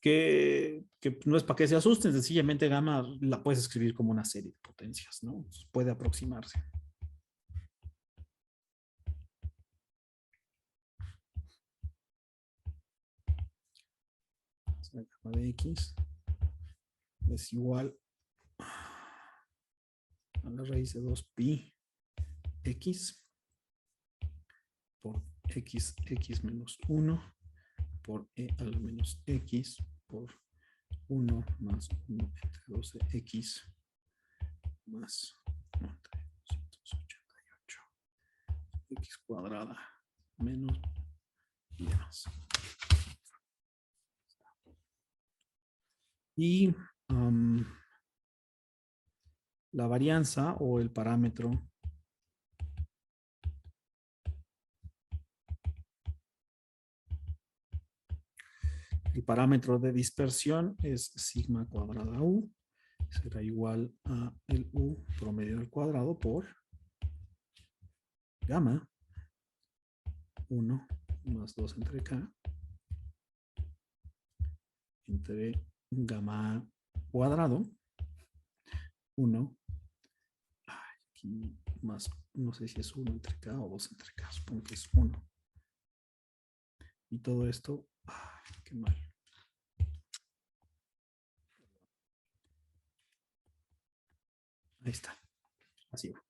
Que no es para que se asusten, sencillamente gamma la puedes escribir como una serie de potencias, ¿no? Entonces puede aproximarse. La gamma de x es igual a la raíz de 2 pi x por x menos 1 por e a la menos x por 1 más 1 entre 12x más 288 x cuadrada menos y demás. Y la varianza o el parámetro de dispersión es sigma cuadrada u, será igual a el u promedio al cuadrado por gamma 1 más 2 entre k entre gamma cuadrado 1 aquí más, no sé si es 1 entre k o 2 entre k, supongo que es 1. Y todo esto, qué mal. Ahí está. Así va.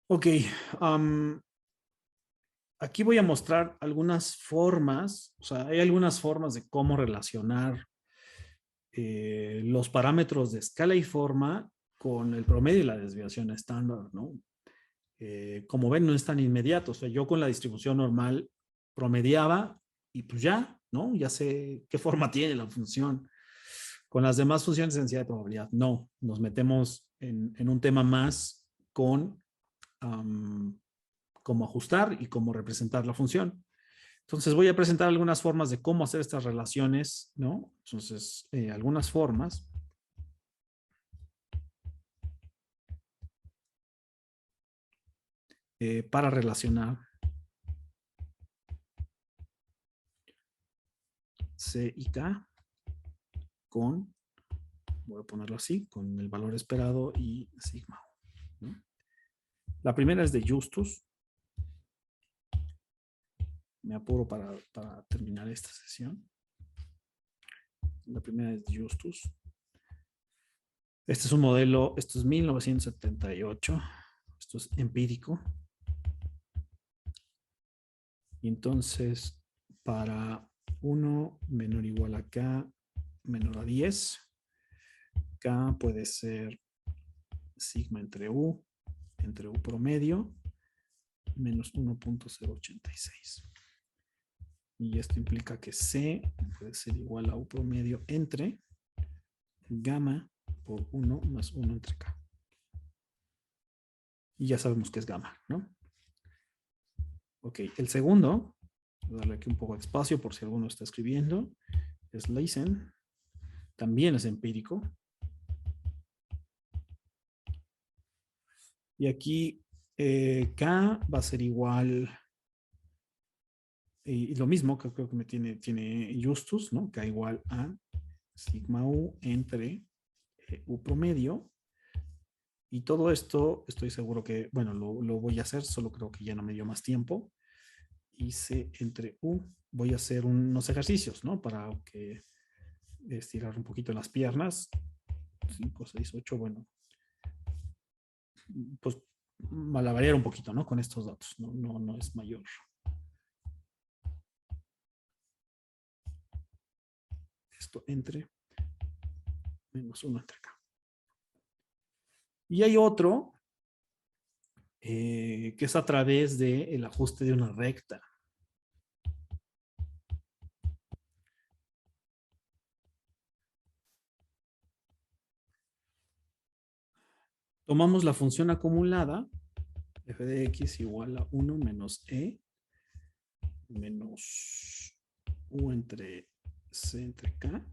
Ok. Aquí voy a mostrar algunas formas, o sea, hay algunas formas de cómo relacionar los parámetros de escala y forma con el promedio y la desviación estándar, ¿no? Como ven, no es tan inmediato. O sea, yo con la distribución normal promediaba y pues ya, ¿no? Ya sé qué forma tiene la función. Con las demás funciones de densidad de probabilidad, no. Nos metemos en un tema más con cómo ajustar y cómo representar la función. Entonces voy a presentar algunas formas de cómo hacer estas relaciones, ¿no? Entonces, algunas formas. Para relacionar C y K con, voy a ponerlo así, con el valor esperado y sigma, ¿no? La primera es de Justus. Me apuro para terminar esta sesión. La primera es de Justus. Este es un modelo, esto es 1978. Esto es empírico. Y entonces, para 1 menor o igual a K menor a 10, K puede ser sigma entre U promedio menos 1.086. Y esto implica que C puede ser igual a U promedio entre gamma por 1 más 1 entre K. Y ya sabemos que es gamma, ¿no? Ok, el segundo, voy a darle aquí un poco de espacio por si alguno está escribiendo, es Leysen. También es empírico. Y aquí K va a ser igual, y lo mismo que creo que tiene Justus, ¿no? K igual a sigma U entre U promedio. Y todo esto estoy seguro que, bueno, lo voy a hacer, solo creo que ya no me dio más tiempo. Y C entre U, voy a hacer unos ejercicios, ¿no? Para que estirar un poquito las piernas. 5, 6, 8, bueno. Pues malabarear un poquito, ¿no? Con estos datos, no es mayor. Esto entre menos 1 entre K. Y hay otro que es a través del ajuste de una recta. Tomamos la función acumulada, f de x igual a 1 menos e menos u entre c entre k.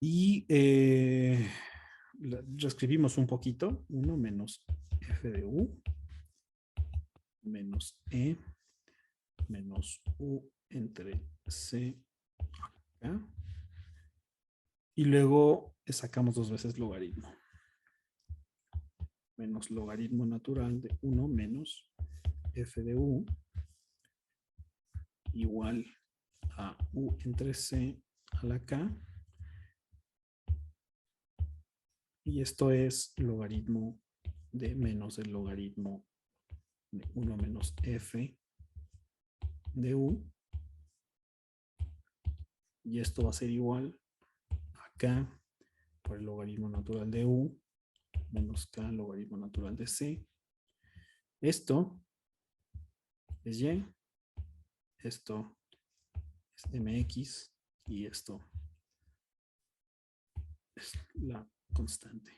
Y reescribimos un poquito, 1 menos f de u menos e menos u entre c acá. Y luego sacamos dos veces logaritmo. Menos logaritmo natural de 1 menos f de u igual a u entre c a la k Y esto es logaritmo de menos el logaritmo de 1 menos f de u. Y esto va a ser igual acá por el logaritmo natural de u menos k logaritmo natural de c. Esto es y, esto es mx y esto es la constante.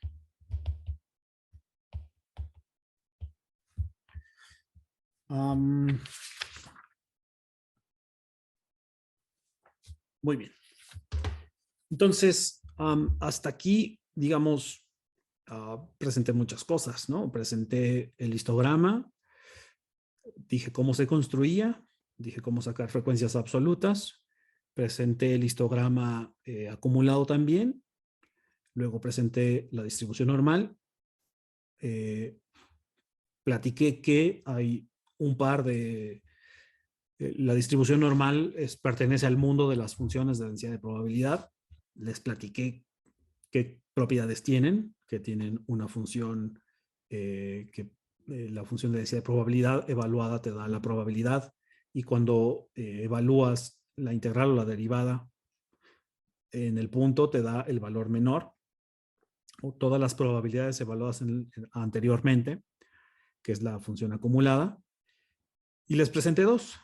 Muy bien. Entonces, hasta aquí, digamos, presenté muchas cosas, ¿no? Presenté el histograma, dije cómo se construía, dije cómo sacar frecuencias absolutas, presenté el histograma acumulado también, luego presenté la distribución normal, platiqué que hay un par de... la distribución normal pertenece al mundo de las funciones de densidad de probabilidad. Les platiqué qué propiedades tienen, que tienen una función la función de densidad de probabilidad evaluada te da la probabilidad, y cuando evalúas la integral o la derivada en el punto te da el valor menor, o todas las probabilidades evaluadas anteriormente, que es la función acumulada. Y les presenté dos,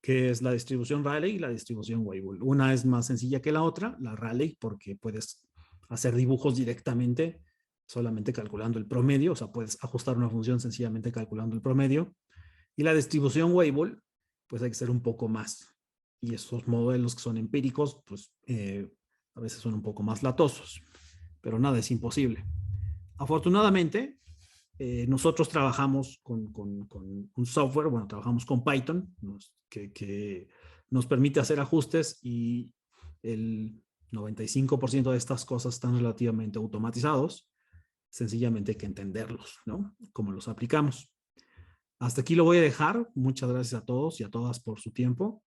que es la distribución Rayleigh y la distribución Weibull. Una es más sencilla que la otra, la Rayleigh, porque puedes hacer dibujos directamente solamente calculando el promedio, o sea, puedes ajustar una función sencillamente calculando el promedio. Y la distribución Weibull, pues hay que ser un poco más. Y esos modelos que son empíricos, pues a veces son un poco más latosos, pero nada es imposible. Afortunadamente, nosotros trabajamos con un software, bueno, trabajamos con Python, que nos permite hacer ajustes, y el 95% de estas cosas están relativamente automatizados. Sencillamente hay que entenderlos, ¿no? Cómo los aplicamos. Hasta aquí lo voy a dejar. Muchas gracias a todos y a todas por su tiempo.